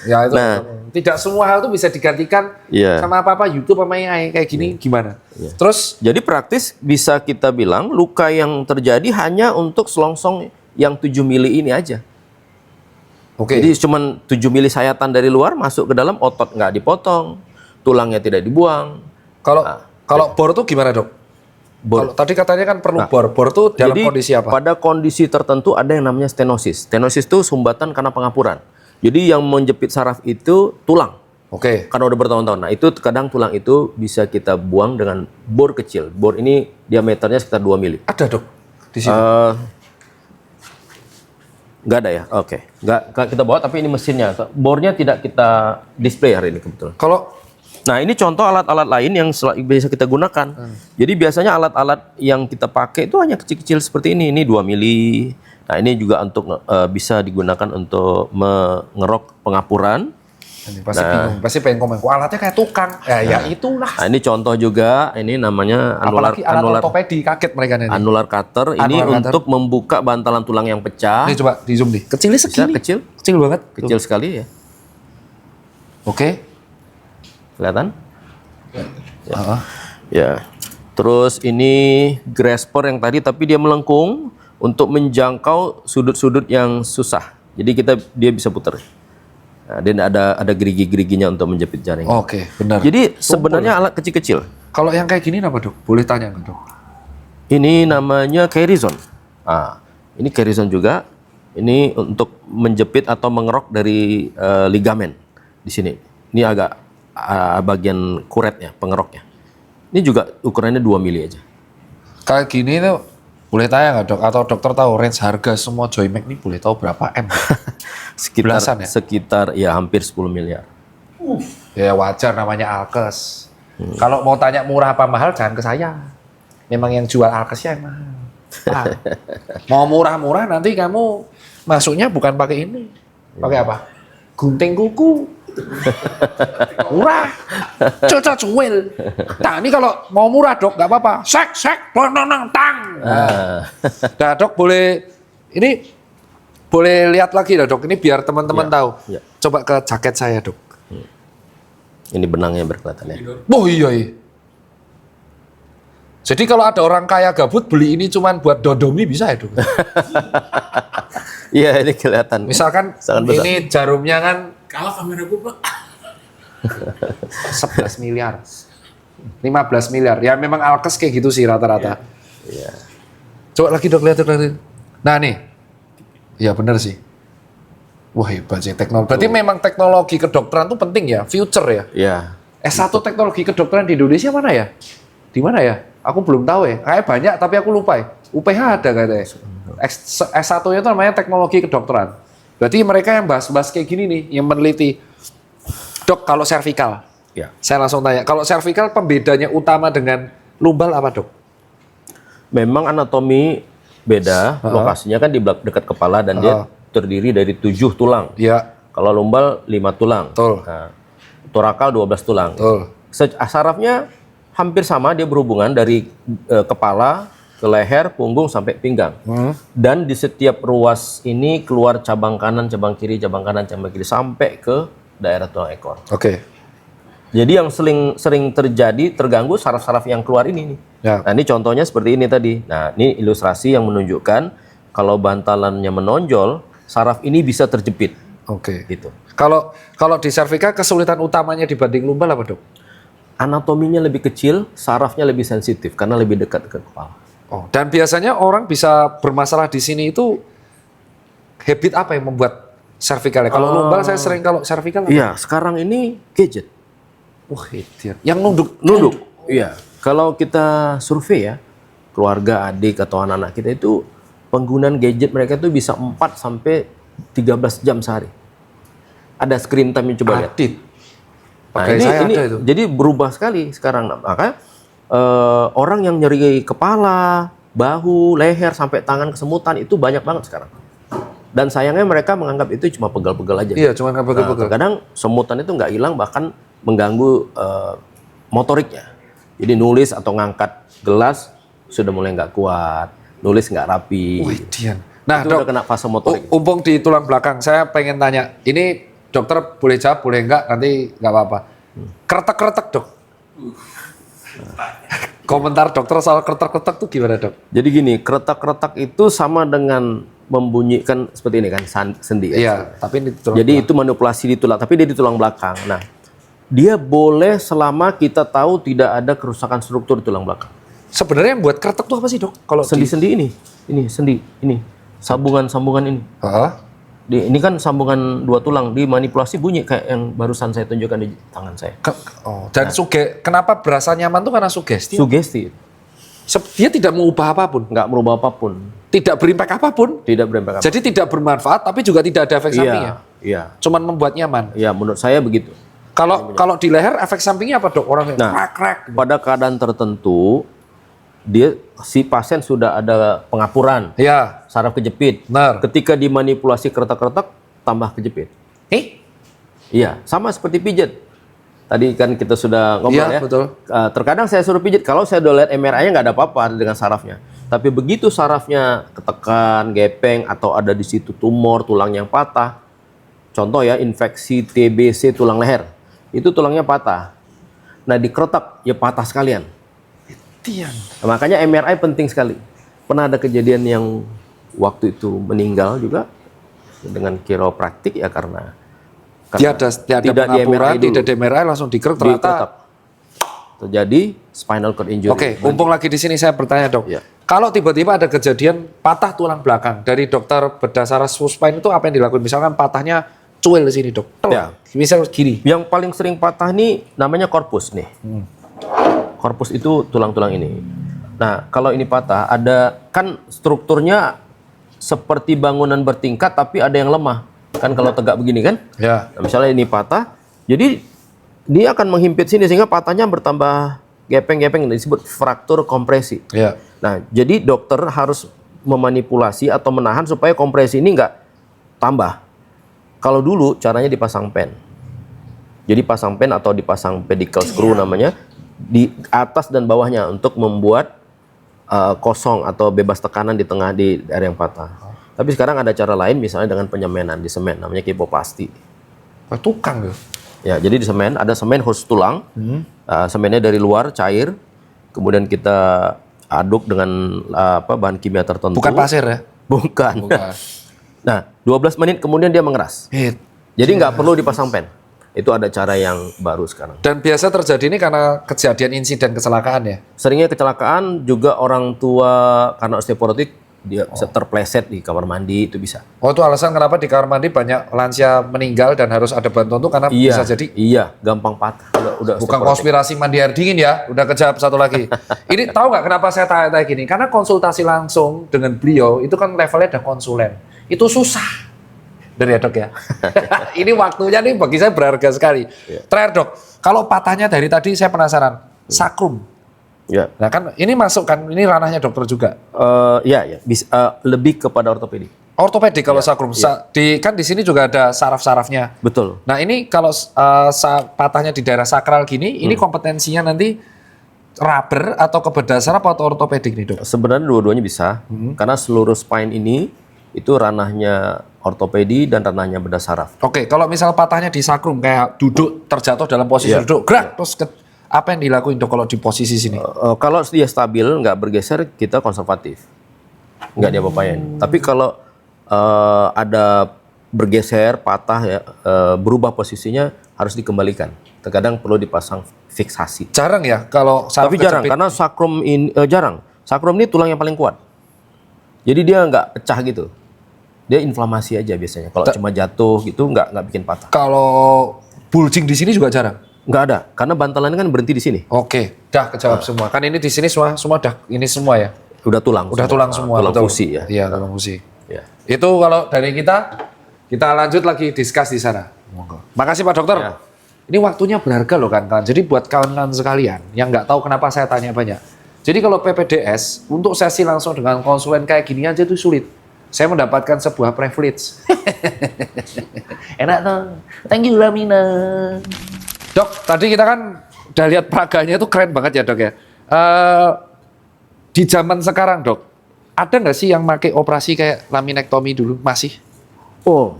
Ya itu. Nah. Tidak semua hal itu bisa digantikan Iya. sama apa-apa YouTube sama AI kayak gini gimana? Terus Jadi praktis bisa kita bilang luka yang terjadi hanya untuk selongsong yang 7 mili ini aja. oke. Jadi cuman 7 mili sayatan dari luar masuk ke dalam, otot nggak dipotong, tulangnya tidak dibuang. Kalau bor tuh gimana dok? Bor. Kalau tadi katanya kan perlu bor. Bor tuh dalam Jadi kondisi apa? pada kondisi tertentu ada yang namanya stenosis. Stenosis itu sumbatan karena pengapuran. Jadi yang menjepit saraf itu tulang. Oke. Karena udah bertahun-tahun. Nah, itu kadang tulang itu bisa kita buang dengan bor kecil. Bor ini diameternya sekitar 2 mili. Ada dok di sini. Nggak ada ya? Oke. Nggak kita bawa, tapi ini mesinnya. Bornya tidak kita display hari ini kebetulan. Kalau Nah, ini contoh alat-alat lain yang bisa kita gunakan. Jadi biasanya alat-alat yang kita pakai itu hanya kecil-kecil seperti ini. Ini 2 mili. Nah, ini juga untuk bisa digunakan untuk mengerok pengapuran. ini pasti bingung, pasti pengen komen, kok alatnya kayak tukang. Ya itulah. Nah, ini contoh juga. Ini namanya Apalagi alat ortopedi, kaget mereka nanti. annular cutter. Ini Annular cutter. untuk membuka bantalan tulang yang pecah. Ini coba di zoom nih. Kecilnya Bisa segini. kecil, Kecil banget. kecil sekali ya. Oke. Kelihatan? Heeh. Ya. Terus ini grasper yang tadi, tapi dia melengkung untuk menjangkau sudut-sudut yang susah. Jadi dia bisa putar. Nah, dan ada gerigi-geriginya untuk menjepit jaring. Oke, benar. Jadi sebenarnya alat kecil-kecil. Kalau yang kayak gini apa dok? Boleh tanya nggak dok? Ini namanya Kerizon. Ah, ini Kerizon juga. Ini untuk menjepit atau mengerok dari ligamen di sini. Ini agak bagian kuretnya, pengeroknya. Ini juga ukurannya 2 mili aja. Kayak gini tuh boleh tanya nggak dok? Atau dokter tahu range harga semua Joymax ini boleh tahu berapa M? Belasan ya? Sekitar ya hampir 10 miliar. Ya wajar namanya Alkes. Kalau mau tanya murah apa mahal jangan ke saya. Memang yang jual Alkesnya yang mahal. Ah. Mau murah-murah nanti kamu masuknya bukan pakai ini. Pakai apa? Gunting kuku. Murah. Coca cuil. Nah ini kalau mau murah dok nggak apa-apa. Sek, tang. Nah dok boleh ini boleh lihat lagi dah dok. Ini biar teman-teman tahu. ya. Coba ke jaket saya dok. Ini benangnya berkelihatan ya. Oh iya. Jadi kalau ada orang kaya gabut beli ini cuman buat dodomi bisa ya dok? Iya, ini kelihatan. Misalkan Sangat besar. ini jarumnya kan Kalah kamera gue, Pak. 11 miliar. 15 miliar. Ya memang Alkes kayak gitu sih rata-rata. Iya. Coba lagi dok lihat lagi. Nah nih. Ya benar sih. Wah hebat sih teknologi. Berarti memang teknologi kedokteran tuh penting ya, future ya. Iya. S1 teknologi kedokteran di Indonesia mana ya? Di mana ya? Aku belum tahu ya. Kayak banyak tapi aku lupa ya. UPH ada katanya. S1-nya itu namanya teknologi kedokteran. Berarti mereka yang bahas-bahas kayak gini nih, yang meneliti. Dok, kalau servikal, Ya. saya langsung tanya. Kalau servikal pembedanya utama dengan lumbal apa, Dok? Memang anatomi beda, lokasinya kan di dekat kepala dan dia terdiri dari 7 tulang. Ya, Kalau lumbal 5 tulang. betul. Nah, torakal 12 tulang. Betul. Sarafnya hampir sama, dia berhubungan dari kepala ke leher, punggung sampai pinggang. Dan di setiap ruas ini keluar cabang kanan, cabang kiri, cabang kanan, cabang kiri sampai ke daerah tulang ekor. Oke. Jadi yang sering terjadi terganggu saraf-saraf yang keluar ini nih. Ya. Nah, ini contohnya seperti ini tadi. Nah, ini ilustrasi yang menunjukkan kalau bantalannya menonjol, saraf ini bisa terjepit. Oke. Gitu. Kalau di servikal kesulitan utamanya dibanding lumbal apa, Dok? Anatominya lebih kecil, sarafnya lebih sensitif karena lebih dekat ke kepala. Oh, dan biasanya orang bisa bermasalah di sini itu habit apa yang membuat servikalnya? Kalau lumbal saya sering, kalau servikal apa? Iya, sekarang ini gadget. Wah, idiot. Yang nunduk. Nunduk. Iya. Kalau kita survei ya, keluarga, adik atau anak-anak kita itu penggunaan gadget mereka itu bisa 4 sampai 13 jam sehari. Ada screen time, coba lihat. Adit. Nah, Pakai saya ini ada itu. jadi berubah sekali sekarang. Maka orang yang nyeri kepala, bahu, leher sampai tangan kesemutan itu banyak banget sekarang. Dan sayangnya mereka menganggap itu cuma pegal-pegal aja. Iya, cuma kan Nah, pegel-pegel. kadang semutan itu nggak hilang, bahkan mengganggu motoriknya. Jadi nulis atau ngangkat gelas sudah mulai nggak kuat, nulis nggak rapi. Wih, Dian. Nah, Itu Dok, udah kena fase motorik. umpung di tulang belakang, saya pengen tanya. Ini dokter boleh jawab, boleh enggak, nanti nggak apa-apa. Kretek-kretek, Dok. Komentar dokter soal kretek-kretek tuh gimana, Dok? Jadi gini, kretak-kretak itu sama dengan membunyikan seperti ini kan, sendi. Ya? Iya, tapi ini tulang Jadi itu manipulasi di tulang, tapi dia di tulang belakang. Nah, dia boleh selama kita tahu tidak ada kerusakan struktur di tulang belakang. sebenarnya yang buat kretek tuh apa sih, Dok? Kalau Sendi-sendi ini sendi, ini sambungan-sambungan ini. Heeh. Ini kan sambungan 2 tulang, dimanipulasi bunyi kayak yang barusan saya tunjukkan di tangan saya. Dan kenapa berasa nyaman tuh karena sugesti? Sugesti, Dia tidak mengubah apapun, nggak merubah apapun, tidak berimpact apapun. tidak berimpact. Jadi tidak bermanfaat, tapi juga tidak ada efek sampingnya. Iya, Cuman membuat nyaman. iya, menurut saya begitu. Kalau di leher efek sampingnya apa, Dok? Orang yang Nah, krek. pada keadaan tertentu, si pasien sudah ada pengapuran, Ya, saraf kejepit. benar. Ketika dimanipulasi kretak-kretak, tambah kejepit. Iya, sama seperti pijat. Tadi kan kita sudah ngobrol Iya, ya. betul. Terkadang saya suruh pijat, kalau saya udah lihat MRI-nya nggak ada apa-apa dengan sarafnya. Tapi begitu sarafnya ketekan, gepeng, atau ada di situ tumor, tulang yang patah. Contoh ya, infeksi TBC tulang leher. Itu tulangnya patah. Nah, dikretak, ya patah sekalian. Tian. Nah, makanya MRI penting sekali. Pernah ada kejadian yang waktu itu meninggal juga dengan kiropraktik ya karena Tiada tidak di pengapuran, MRI dulu. tidak di MRI langsung dikerek ternyata. dikretak. Terjadi spinal cord injury. Oke, mumpung lagi di sini saya bertanya, Dok. Iya. Kalau tiba-tiba ada kejadian patah tulang belakang dari dokter bedah saraf spine itu apa yang dilakukan? Misalkan patahnya cuil di sini, Dok. Ya. Misal gini. Yang paling sering patah nih namanya korpus nih. Korpus itu tulang-tulang ini. Nah, kalau ini patah, ada kan strukturnya seperti bangunan bertingkat tapi ada yang lemah. Kan kalau tegak begini kan? Ya. Nah, misalnya ini patah, jadi dia akan menghimpit sini sehingga patahnya bertambah gepeng-gepeng, disebut fraktur kompresi. Ya. Nah, jadi dokter harus memanipulasi atau menahan supaya kompresi ini nggak tambah. Kalau dulu caranya dipasang pen. Jadi pasang pen atau dipasang pedicle screw namanya di atas dan bawahnya untuk membuat kosong atau bebas tekanan di tengah di area yang patah. Tapi sekarang ada cara lain, misalnya dengan penyemanan di semen, namanya kipoplasti. Tukang ya. Ya, jadi di semen ada semen khusus tulang. Semennya dari luar cair, kemudian kita aduk dengan bahan kimia tertentu. Bukan pasir ya? Bukan. Nah, 12 menit kemudian dia mengeras. Jadi nggak perlu dipasang pen. Itu ada cara yang baru sekarang. Dan biasa terjadi ini karena kejadian insiden kecelakaan ya? Seringnya kecelakaan, juga orang tua karena osteoporotik dia bisa terpleset di kamar mandi, itu bisa. Oh, itu alasan kenapa di kamar mandi banyak lansia meninggal dan harus ada bantuan tuh karena bisa jadi Iya, gampang patah. Udah bukan osteoporotik. konspirasi mandi air dingin ya. Udah kejawab satu lagi. Ini tahu nggak kenapa saya tanya gini? Karena konsultasi langsung dengan beliau itu kan levelnya ada konsulen. Itu susah. Dari ya dok ya. Ini waktunya nih bagi saya berharga sekali. Terakhir dok, kalau patahnya dari tadi saya penasaran. Sakrum. Ya. Nah kan ini masuk kan, ini ranahnya dokter juga. Ya, bisa, lebih kepada ortopedi. Ortopedik kalau sakrum. Kan di sini juga ada saraf-sarafnya. Betul. Nah ini kalau patahnya di daerah sakral gini, ini kompetensinya nanti rubber atau ke bedah saraf atau ortopedik nih dok? Sebenarnya dua-duanya bisa, karena seluruh spine ini itu ranahnya ortopedi dan ranahnya bedah saraf. Oke, kalau misal patahnya di sakrum kayak duduk terjatuh dalam posisi duduk, gerak terus apa yang dilakuin dok kalau di posisi sini? Kalau dia stabil, nggak bergeser, kita konservatif, nggak diapa-apain. Tapi kalau ada bergeser, patah ya, berubah posisinya harus dikembalikan. Terkadang perlu dipasang fiksasi. Jarang ya kalau saraf Tapi jarang, kejepit. karena sakrum ini jarang. Sakrum ini tulang yang paling kuat. Jadi dia nggak pecah gitu. Dia inflamasi aja biasanya. Kalau cuma jatuh gitu nggak bikin patah. Kalau bulging di sini juga jarang. Nggak ada, karena bantalannya kan berhenti di sini. Oke, dah kejawab semua. Kan ini di sini semua udah ini semua ya. Udah tulang. Udah tulang semua. Tulang betul. fusi ya. Iya, tulang fusi. Ya. Itu kalau dari kita lanjut lagi discuss di sana. Monggo. Makasih Pak Dokter. Ya. Ini waktunya berharga loh kan. Jadi buat kawan-kawan sekalian yang nggak tahu kenapa saya tanya banyak. Jadi kalau PPDS untuk sesi langsung dengan konsulen kayak gini aja itu sulit. Saya mendapatkan sebuah privilege. Enak tuh. Thank you Lamina. Dok, tadi kita kan udah lihat praganya itu keren banget ya dok ya. Di zaman sekarang dok, ada nggak sih yang pakai operasi kayak laminektomi dulu? Masih? Oh,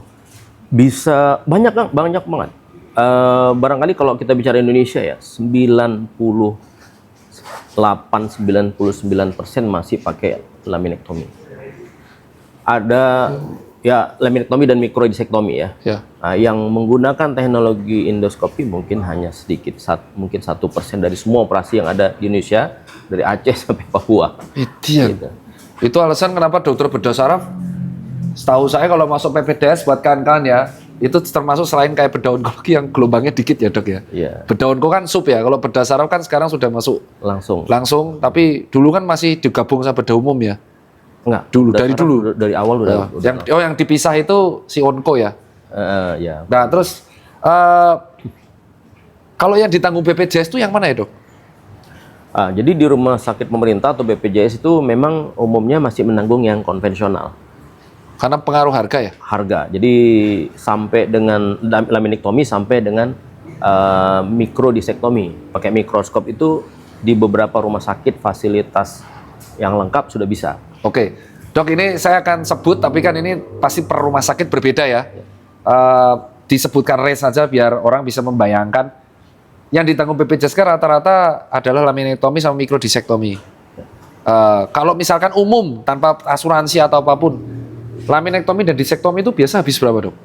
bisa banyak banget. Barangkali kalau kita bicara Indonesia ya, 98-99% masih pakai laminektomi. Ada ya laminektomi dan mikrodisektomi ya. Nah, yang menggunakan teknologi endoskopi mungkin hanya sedikit, mungkin 1% dari semua operasi yang ada di Indonesia, dari Aceh sampai Papua. Gitu. Itu alasan kenapa dokter bedah saraf, setahu saya kalau masuk PPDS buat kawan-kawan ya, itu termasuk selain kayak bedah onkologi yang gelombangnya dikit ya dok ya. Iya. Bedah onko kan sub ya, kalau bedah saraf kan sekarang sudah masuk langsung, tapi dulu kan masih digabung sama bedah umum ya. Enggak, dulu dari awal udah. Yang dipisah itu si onko ya. Ya. Nah terus kalau yang ditanggung BPJS itu yang mana ya dok? Jadi di rumah sakit pemerintah atau BPJS itu memang umumnya masih menanggung yang konvensional. Karena pengaruh harga ya? Harga. Jadi sampai dengan laminektomi sampai dengan mikrodisektomi. Pakai mikroskop itu di beberapa rumah sakit fasilitas yang lengkap sudah bisa. Oke, dok ini saya akan sebut, tapi kan ini pasti per rumah sakit berbeda ya. Disebutkan range saja biar orang bisa membayangkan. Yang ditanggung BPJS kan rata-rata adalah laminektomi sama mikrodisektomi. Kalau misalkan umum tanpa asuransi atau apapun, laminektomi dan disektomi itu biasa habis berapa dok?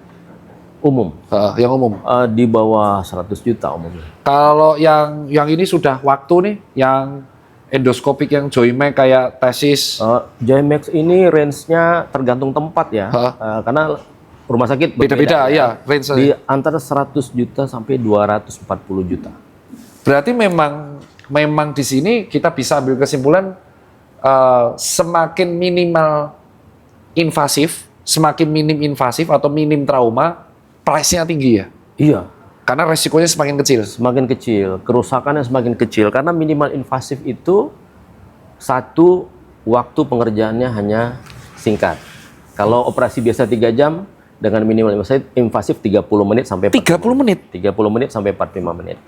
Umum. Yang umum? Di bawah 100 juta umumnya. Kalau yang ini sudah waktu nih, yang endoskopik yang Joymax kayak tesis. Joymax ini range-nya tergantung tempat ya. Karena rumah sakit beda-beda ya range di antara 100 juta sampai 240 juta. Berarti memang di sini kita bisa ambil kesimpulan semakin minimal invasif, semakin minim invasif atau minim trauma, price-nya tinggi ya. Iya. Karena resikonya semakin kecil. Semakin kecil, kerusakannya semakin kecil. Karena minimal invasif itu satu, waktu pengerjaannya hanya singkat. Kalau operasi biasa 3 jam, dengan minimal invasif 30 menit sampai 30 menit? 30 menit sampai 45 menit.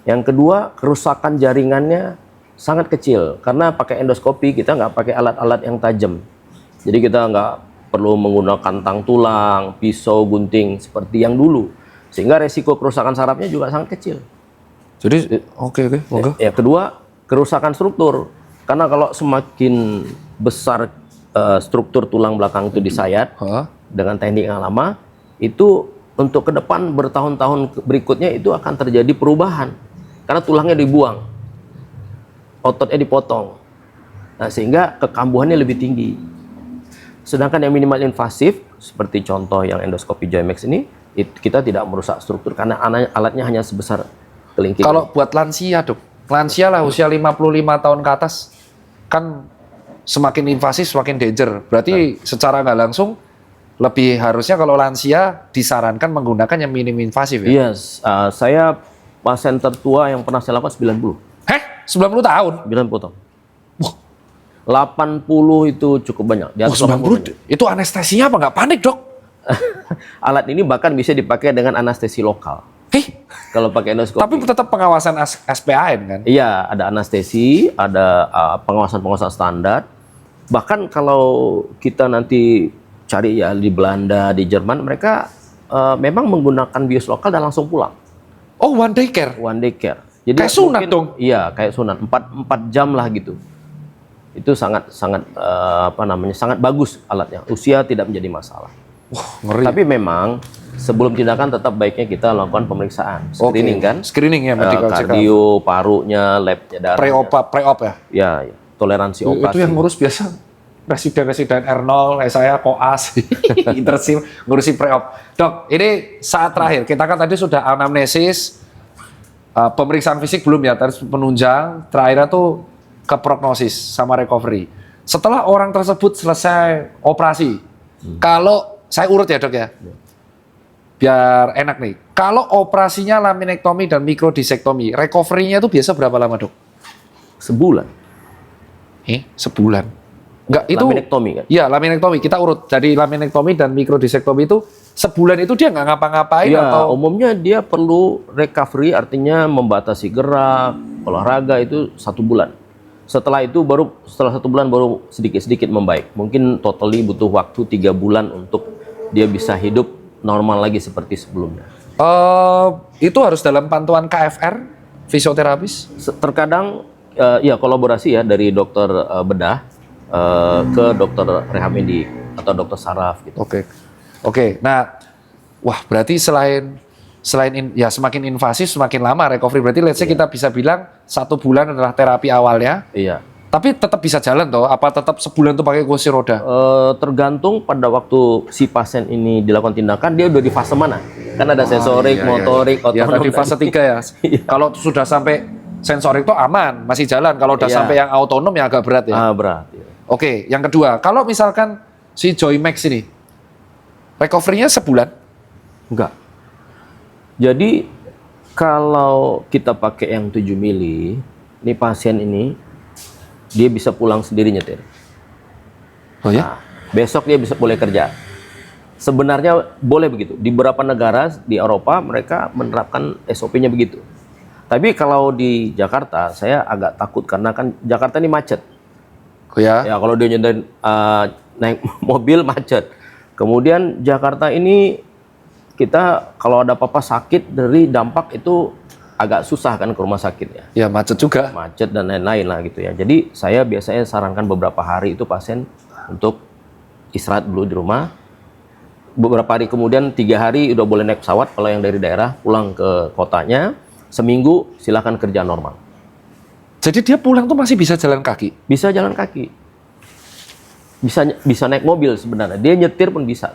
Yang kedua, kerusakan jaringannya sangat kecil. Karena pakai endoskopi, kita nggak pakai alat-alat yang tajam. Jadi kita nggak perlu menggunakan tang tulang, pisau, gunting, seperti yang dulu. Sehingga resiko kerusakan sarafnya juga sangat kecil. Jadi oke. Yang kedua, kerusakan struktur. Karena kalau semakin besar struktur tulang belakang itu disayat dengan teknik yang lama, itu untuk ke depan bertahun-tahun berikutnya itu akan terjadi perubahan. Karena tulangnya dibuang, ototnya dipotong. Nah, sehingga kekambuhannya lebih tinggi. Sedangkan yang minimal invasif seperti contoh yang endoskopi Joymax ini, kita tidak merusak struktur karena alatnya hanya sebesar kelingking. Kalau buat lansia, Dok. Lansia lah usia 55 tahun ke atas kan semakin invasif semakin danger. Berarti secara nggak langsung lebih harusnya kalau lansia disarankan menggunakan yang minim invasif ya? Yes, saya pasien tertua yang pernah saya lakukan 90. Heh, 90 tahun? 90 tahun. Wah. 80 itu cukup banyak. Di Oh, atas 80 90 itu anestesinya apa nggak panik, Dok? Alat ini bahkan bisa dipakai dengan anestesi lokal. Kalau pakai endoskopi. Tapi tetap pengawasan SPAN kan? Iya, ada anestesi, ada pengawasan-pengawasan standar. Bahkan kalau kita nanti cari ya di Belanda, di Jerman, mereka memang menggunakan bios lokal dan langsung pulang. Oh, one day care? One day care. Jadi Kayak sunat mungkin, dong? Iya, kayak sunat. 4 jam lah gitu. Itu sangat sangat bagus alatnya. Usia tidak menjadi masalah. Wah, ngeri. Tapi memang sebelum tindakan tetap baiknya kita lakukan pemeriksaan, screening kan? Screening ya, medical check-up. Kardio, parunya, labnya, darahnya. Pre-op ya? Ya, toleransi Itu operasi. yang ngurus biasa residen R0, saya koas, intersim, ngurusi pre-op. Dok, ini saat terakhir, kita kan tadi sudah anamnesis, pemeriksaan fisik belum ya, terus penunjang, terakhirnya tuh ke prognosis sama recovery. Setelah orang tersebut selesai operasi, kalau, saya urut ya Dok ya, biar enak nih, kalau operasinya laminektomi dan mikrodissektomi, recovery-nya itu biasa berapa lama Dok? Sebulan. Sebulan? Enggak, itu Laminektomi kan? Iya, laminektomi. Kita urut dari laminektomi dan mikrodissektomi itu sebulan itu dia nggak ngapa-ngapain Ya, atau umumnya dia perlu recovery, artinya membatasi gerak, olahraga itu 1 bulan. Setelah 1 bulan baru sedikit-sedikit membaik. Mungkin totally butuh waktu 3 bulan untuk dia bisa hidup normal lagi seperti sebelumnya. itu harus dalam pantauan KFR, fisioterapis? Terkadang ya kolaborasi ya dari dokter bedah ke dokter rehamedik atau dokter saraf gitu. Oke. Nah, wah berarti selain ya semakin invasif semakin lama recovery. Berarti let's say kita bisa bilang 1 bulan adalah terapi awalnya. Iya. Tapi tetap bisa jalan toh? Apa tetap sebulan tuh pakai kursi roda? Tergantung pada waktu si pasien ini dilakukan tindakan, dia udah di fase mana. Kan ada sensorik, motorik, Ya, otonom. tadi fase 3 ya. Kalau sudah sampai sensorik itu aman, masih jalan. Kalau udah Iya. sampai yang autonom ya agak berat ya. Berat. Ya. Oke, yang kedua, kalau misalkan si Joymax ini, recovery-nya sebulan? Enggak. Jadi kalau kita pakai yang 7 mili, ini pasien ini dia bisa pulang sendiri nyetir. Oh ya? Nah, besok dia bisa boleh kerja. Sebenarnya boleh begitu. Di beberapa negara di Eropa mereka menerapkan SOP-nya begitu. Tapi kalau di Jakarta saya agak takut karena kan Jakarta ini macet. Oh ya? Ya kalau dia nyendarin naik mobil macet. Kemudian Jakarta ini kita kalau ada apa-apa sakit dari dampak itu agak susah kan ke rumah sakit ya. Ya macet juga. Macet dan lain-lain lah gitu ya. Jadi saya biasanya sarankan beberapa hari itu pasien untuk istirahat dulu di rumah. Beberapa hari kemudian 3 hari udah boleh naik pesawat kalau yang dari daerah pulang ke kotanya. Seminggu silakan kerja normal. Jadi dia pulang tuh masih bisa jalan kaki? Bisa jalan kaki. Bisa naik mobil sebenarnya. Dia nyetir pun bisa.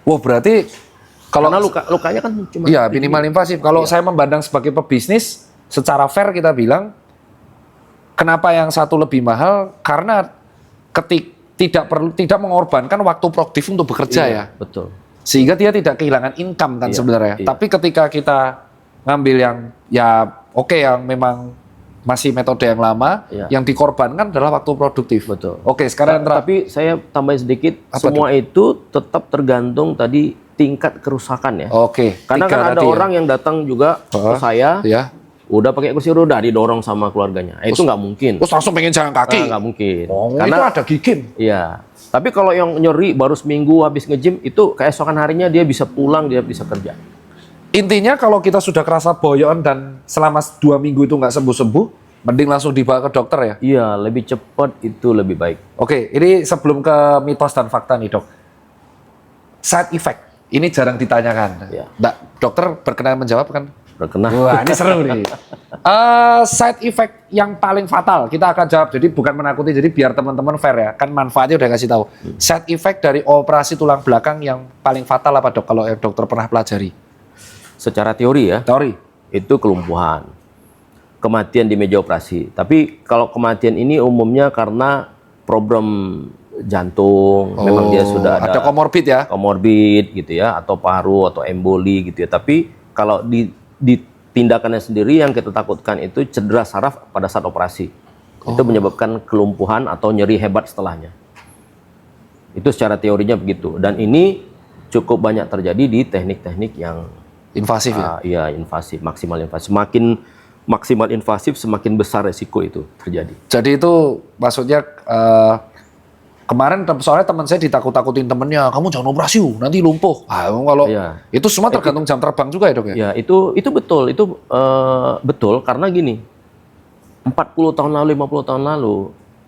Wah berarti kalau karena lukanya kan cuma iya minimal invasif. Kalau saya memandang sebagai pebisnis, secara fair kita bilang, kenapa yang satu lebih mahal? Karena tidak mengorbankan waktu produktif untuk bekerja ya. Betul. Sehingga dia tidak kehilangan income kan sebenarnya. Iya. Tapi ketika kita ngambil yang ya oke yang memang masih metode yang lama, yang dikorbankan adalah waktu produktif. Betul. Oke, sekarang tapi saya tambahin sedikit, semua itu tetap tergantung tadi tingkat kerusakan ya. Oke. Karena kan ada orang yang datang juga ke saya, udah pakai kursi roda didorong sama keluarganya. Itu nggak mungkin. Terus langsung pengen jalan kaki? Nggak mungkin. Karena itu ada gigim. Iya. Tapi kalau yang nyeri baru seminggu habis nge-gym itu keesokan harinya dia bisa pulang, dia bisa kerja. Intinya kalau kita sudah kerasa boyon dan selama 2 minggu itu nggak sembuh-sembuh, mending langsung dibawa ke dokter ya? Iya, lebih cepat itu lebih baik. Oke, ini sebelum ke mitos dan fakta nih dok. Side effect, ini jarang ditanyakan. Ya. Dokter berkenan menjawab kan? Udah kena. Wah, ini seru nih. Side effect yang paling fatal kita akan jawab. Jadi bukan menakuti, jadi biar teman-teman fair ya. Kan manfaatnya udah kasih tahu. Side effect dari operasi tulang belakang yang paling fatal apa dok? Kalau dokter pernah pelajari? Secara teori ya, Teori. itu kelumpuhan, kematian di meja operasi. Tapi kalau kematian ini umumnya karena problem jantung, memang dia sudah ada komorbid ya? komorbid gitu ya, atau paru atau emboli gitu ya. Tapi kalau di tindakannya sendiri yang kita takutkan itu cedera saraf pada saat operasi. Itu menyebabkan kelumpuhan atau nyeri hebat setelahnya. Itu secara teorinya begitu. Dan ini cukup banyak terjadi di teknik-teknik yang Invasif ya? iya, invasif, maksimal invasif. Semakin maksimal invasif, semakin besar resiko itu terjadi. Jadi itu maksudnya kemarin soalnya teman saya ditakut-takutin temennya, kamu jangan operasi nanti lumpuh. Kalau Iya. itu semua tergantung jam terbang juga ya dok ya? Ya, itu betul. Itu betul karena gini. 40 tahun lalu, 50 tahun lalu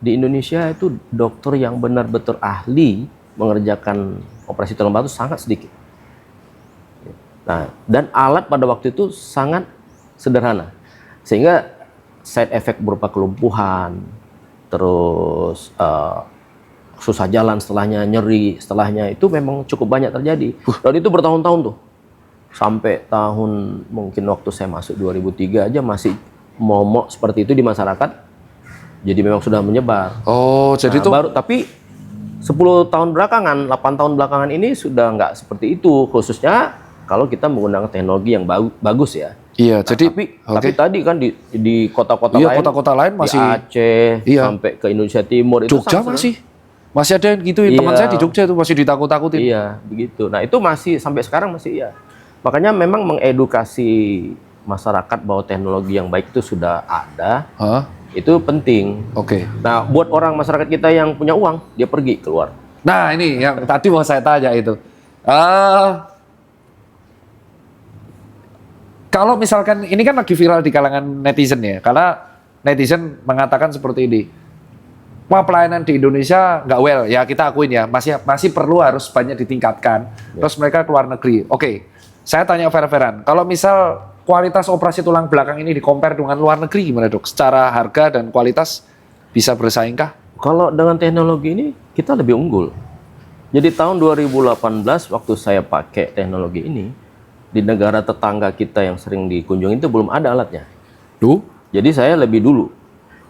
di Indonesia itu dokter yang benar-benar ahli mengerjakan operasi tulang belakang itu sangat sedikit. Nah, dan alat pada waktu itu sangat sederhana. Sehingga side effect berupa kelumpuhan, terus susah jalan setelahnya, nyeri setelahnya, itu memang cukup banyak terjadi. Dan itu bertahun-tahun tuh. Sampai tahun mungkin waktu saya masuk 2003 aja masih momok seperti itu di masyarakat. Jadi memang sudah menyebar. Oh, jadi Nah, itu tapi 10 tahun belakangan, 8 tahun belakangan ini sudah nggak seperti itu, khususnya kalau kita menggunakan teknologi yang bagus ya. iya, jadi Tapi tadi kan di kota-kota iya, lain, kota-kota lain masih di Aceh iya. sampai ke Indonesia Timur itu Jogja masih ada yang gitu. Iya. Teman saya di Jogja itu masih ditakut-takutin. Iya, begitu. Nah, itu masih sampai sekarang masih iya. Makanya memang mengedukasi masyarakat bahwa teknologi yang baik itu sudah ada, Hah? itu penting. Oke. Nah, buat orang masyarakat kita yang punya uang, dia pergi keluar. Nah, ini yang tadi mau saya tanya itu. Kalau misalkan ini kan lagi viral di kalangan netizen ya, karena netizen mengatakan seperti ini. Wah, pelayanan di Indonesia nggak well, ya kita akuin ya, masih perlu harus banyak ditingkatkan. Terus mereka keluar negeri. Oke, saya tanya fair-fairan. Kalau misal kualitas operasi tulang belakang ini di-compare dengan luar negeri gimana dok? Secara harga dan kualitas bisa bersaingkah? Kalau dengan teknologi ini kita lebih unggul. Jadi tahun 2018 waktu saya pakai teknologi ini, di negara tetangga kita yang sering dikunjungi itu belum ada alatnya. Jadi saya lebih dulu.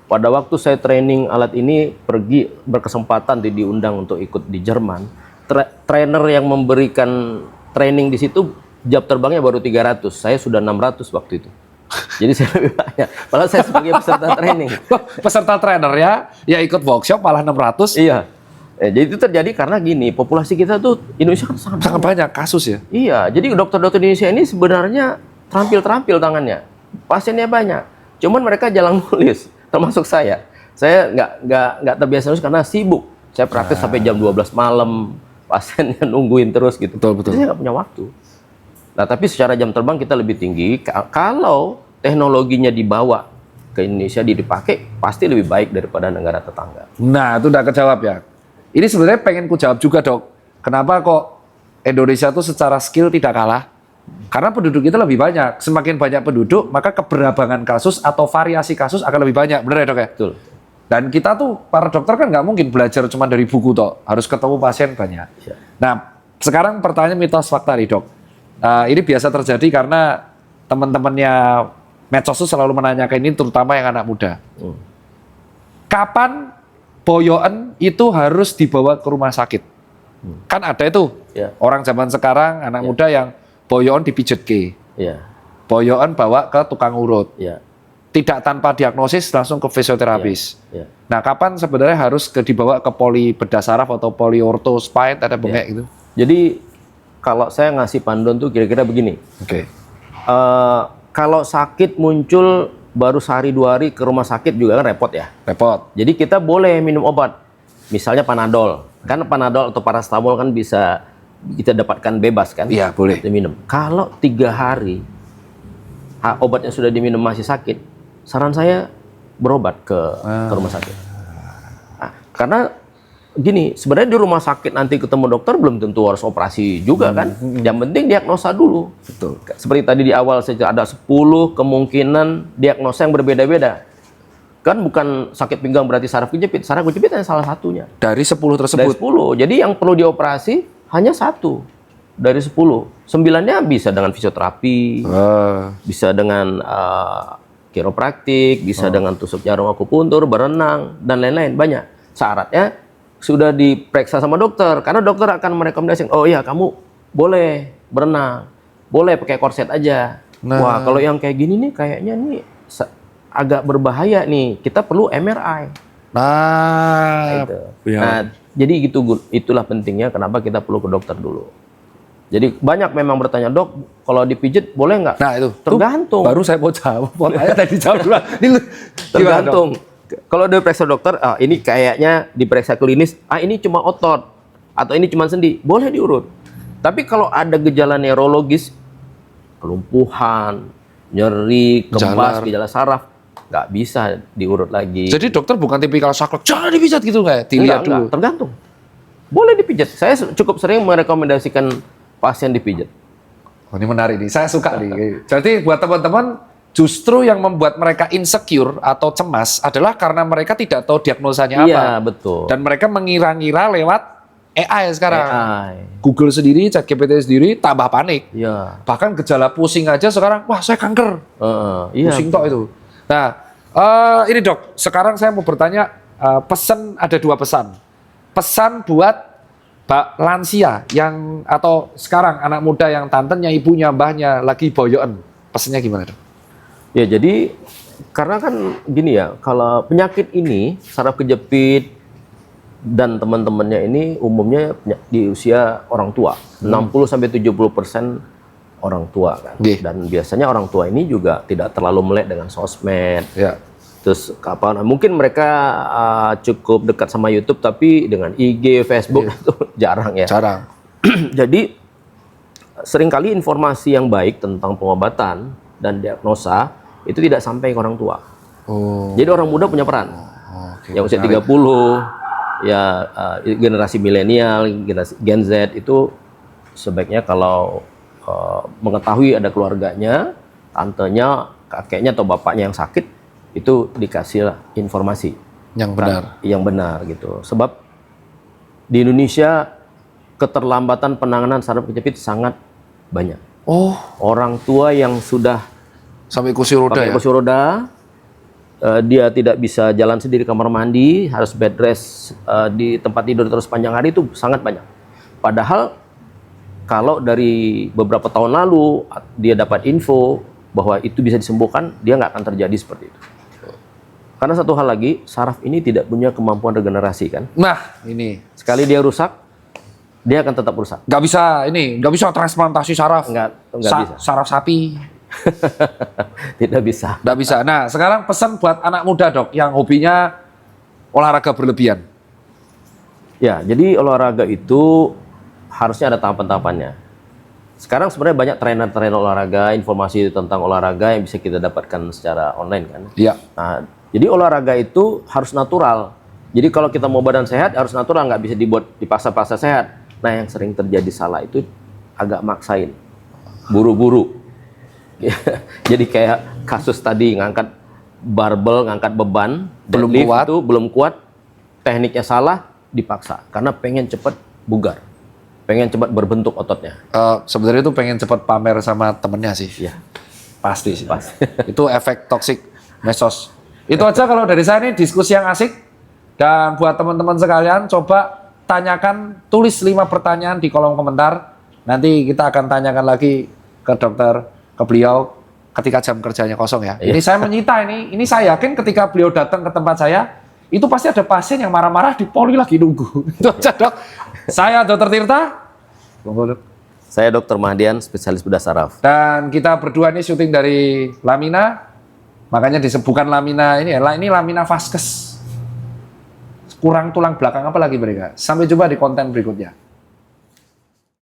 Pada waktu saya training alat ini, pergi berkesempatan diundang untuk ikut di Jerman. Trainer yang memberikan training di situ jam terbangnya baru 300. Saya sudah 600 waktu itu. Jadi saya lebih banyak. Padahal saya sebagai peserta training. Peserta trainer ya ikut workshop malah 600. Iya. Jadi itu terjadi karena gini, populasi kita tuh Indonesia kan sangat banyak kasus ya. Iya, jadi dokter-dokter Indonesia ini sebenarnya terampil tangannya, pasiennya banyak. Cuman mereka jarang nulis, termasuk saya. Saya nggak terbiasa nulis karena sibuk. Saya praktis sampai jam 12 malam, pasiennya nungguin terus gitu. Betul. Jadi saya nggak punya waktu. Nah, tapi secara jam terbang kita lebih tinggi. Kalau teknologinya dibawa ke Indonesia, dipakai, pasti lebih baik daripada negara tetangga. Nah, itu udah kejawab ya. Ini sebenarnya pengen ku jawab juga dok. Kenapa kok Indonesia tuh secara skill tidak kalah? Karena penduduk kita lebih banyak. Semakin banyak penduduk, maka keberabangan kasus atau variasi kasus akan lebih banyak. Benar ya dok ya? Betul. Dan kita tuh, para dokter kan nggak mungkin belajar cuma dari buku toh. Harus ketemu pasien banyak. Ya. Nah, sekarang pertanyaan mitos fakta nih dok. Ini biasa terjadi karena teman-temannya medsos tuh selalu menanyakan ini, terutama yang anak muda. Kapan boyoan itu harus dibawa ke rumah sakit? Kan ada itu Ya. orang zaman sekarang anak muda yang boyoan dipijet ke, Iya. boyoan bawa ke tukang urut, Iya. tidak tanpa diagnosis langsung ke fisioterapis. Iya. Nah, kapan sebenarnya harus dibawa ke poli bedah saraf atau poli orto spine, ada bengek gitu? Jadi kalau saya ngasih panduan tuh kira-kira begini. Oke. Kalau sakit muncul baru sehari 2 hari ke rumah sakit juga kan repot ya. Repot. Jadi kita boleh minum obat, misalnya Panadol. Kan Panadol atau paracetamol kan bisa kita dapatkan bebas kan? Iya, boleh. Kita minum. Kalau 3 hari obatnya sudah diminum masih sakit, saran saya berobat ke rumah sakit. Nah, karena gini, sebenarnya di rumah sakit nanti ketemu dokter belum tentu harus operasi juga kan. Yang penting diagnosa dulu. Betul. Seperti tadi di awal saya ada 10 kemungkinan diagnosa yang berbeda-beda. Kan bukan sakit pinggang berarti saraf kejepit. Saraf kejepit hanya salah satunya. Dari 10 Dari tersebut. 10. Jadi yang perlu dioperasi hanya 1 dari 10. 9-nya bisa dengan fisioterapi, bisa dengan kiropraktik, bisa dengan tusuk jarum akupuntur, berenang, dan lain-lain. Banyak. Syaratnya sudah diperiksa sama dokter. Karena dokter akan merekomendasikan, oh iya kamu boleh berenang, boleh pakai korset aja. Wah kalau yang kayak gini nih kayaknya nih agak berbahaya nih. Kita perlu MRI. Nah, Gitu. ya. Nah, jadi itulah pentingnya kenapa kita perlu ke dokter dulu. Jadi banyak memang bertanya, dok, kalau dipijit boleh nggak? Nah itu Tergantung. baru saya mau jawab. Makanya tadi jawab dulu. Tergantung. Kalau diperiksa dokter, ini kayaknya diperiksa klinis, ini cuma otot atau ini cuma sendi, boleh diurut. Tapi kalau ada gejala neurologis, kelumpuhan, nyeri, kebas, gejala saraf, nggak bisa diurut lagi. Jadi dokter bukan tipikal saklek, jangan dipijat gitu nggak? Dilihat dulu. Enggak, tergantung. Boleh dipijat. Saya cukup sering merekomendasikan pasien dipijat. Oh, ini menarik nih, saya suka nih. Jadi buat teman-teman, justru yang membuat mereka insecure atau cemas adalah karena mereka tidak tahu diagnosanya apa. Iya, betul. Dan mereka mengira-ngira lewat AI sekarang. AI. Google sendiri, ChatGPT sendiri, tambah panik. Iya. Bahkan gejala pusing aja sekarang, wah saya kanker. Iya. Pusing tok itu. Nah, ini dok, sekarang saya mau bertanya, pesan ada 2 pesan. Pesan buat lansia yang atau sekarang anak muda yang tantenya, ibunya, mbahnya lagi boyoan. Pesannya gimana dok? Ya jadi karena kan gini ya, kalau penyakit ini saraf kejepit dan teman-temannya ini umumnya di usia orang tua, 60-70% orang tua kan. Dan biasanya orang tua ini juga tidak terlalu melek dengan sosmed. Ya. Terus kapan? Mungkin mereka cukup dekat sama YouTube, tapi dengan IG, Facebook itu jarang ya. Jarang. Jadi seringkali informasi yang baik tentang pengobatan dan diagnosa itu tidak sampai ke orang tua. Jadi orang muda punya peran. Yang usia 30, ya generasi milenial, generasi Gen Z itu sebaiknya kalau mengetahui ada keluarganya, tantenya, kakeknya atau bapaknya yang sakit, itu dikasih informasi yang benar. Yang benar gitu. Sebab di Indonesia keterlambatan penanganan saraf kejepit sangat banyak. Orang tua yang sudah sampai kursi roda pakai kursi roda, dia tidak bisa jalan sendiri kamar mandi, harus bed rest di tempat tidur terus panjang hari, itu sangat banyak. Padahal kalau dari beberapa tahun lalu dia dapat info bahwa itu bisa disembuhkan, dia nggak akan terjadi seperti itu. Karena satu hal lagi, saraf ini tidak punya kemampuan regenerasi kan. Nah ini Sekali dia rusak, dia akan tetap rusak. nggak bisa transplantasi saraf. Nggak bisa. Saraf sapi. Tidak bisa. Nggak bisa. Nah, sekarang pesan buat anak muda dok yang hobinya olahraga berlebihan. Ya, jadi olahraga itu harusnya ada tahapan-tahapannya. Sekarang sebenarnya banyak trainer-trainer olahraga, informasi tentang olahraga yang bisa kita dapatkan secara online kan. Iya. Nah, jadi olahraga itu harus natural. Jadi kalau kita mau badan sehat harus natural, nggak bisa dibuat dipaksa-paksa sehat. Nah, yang sering terjadi salah itu agak maksain, buru-buru. Jadi kayak kasus tadi ngangkat barbel, ngangkat beban, belum kuat, itu belum kuat, tekniknya salah, dipaksa karena pengen cepat bugar, pengen cepat berbentuk ototnya. Sebenarnya itu pengen cepat pamer sama temennya sih. Iya, pasti sih. pasti. Itu efek toksik mesos. Itu aja kalau dari saya, ini diskusi yang asik. Dan buat teman-teman sekalian, coba tanyakan, tulis 5 pertanyaan di kolom komentar. Nanti kita akan tanyakan lagi ke dokter, ke beliau ketika jam kerjanya kosong ya. Ini saya menyita ini saya yakin ketika beliau datang ke tempat saya, itu pasti ada pasien yang marah-marah di poli lagi nunggu. Itu aja dok. Saya Dr. Tirta. Saya Dr. Mahdian, spesialis bedah saraf. Dan kita berdua ini syuting dari Lamina. Makanya disebutkan Lamina ini Lamina Vasquez. Kurang tulang belakang apa lagi mereka. Sampai jumpa di konten berikutnya.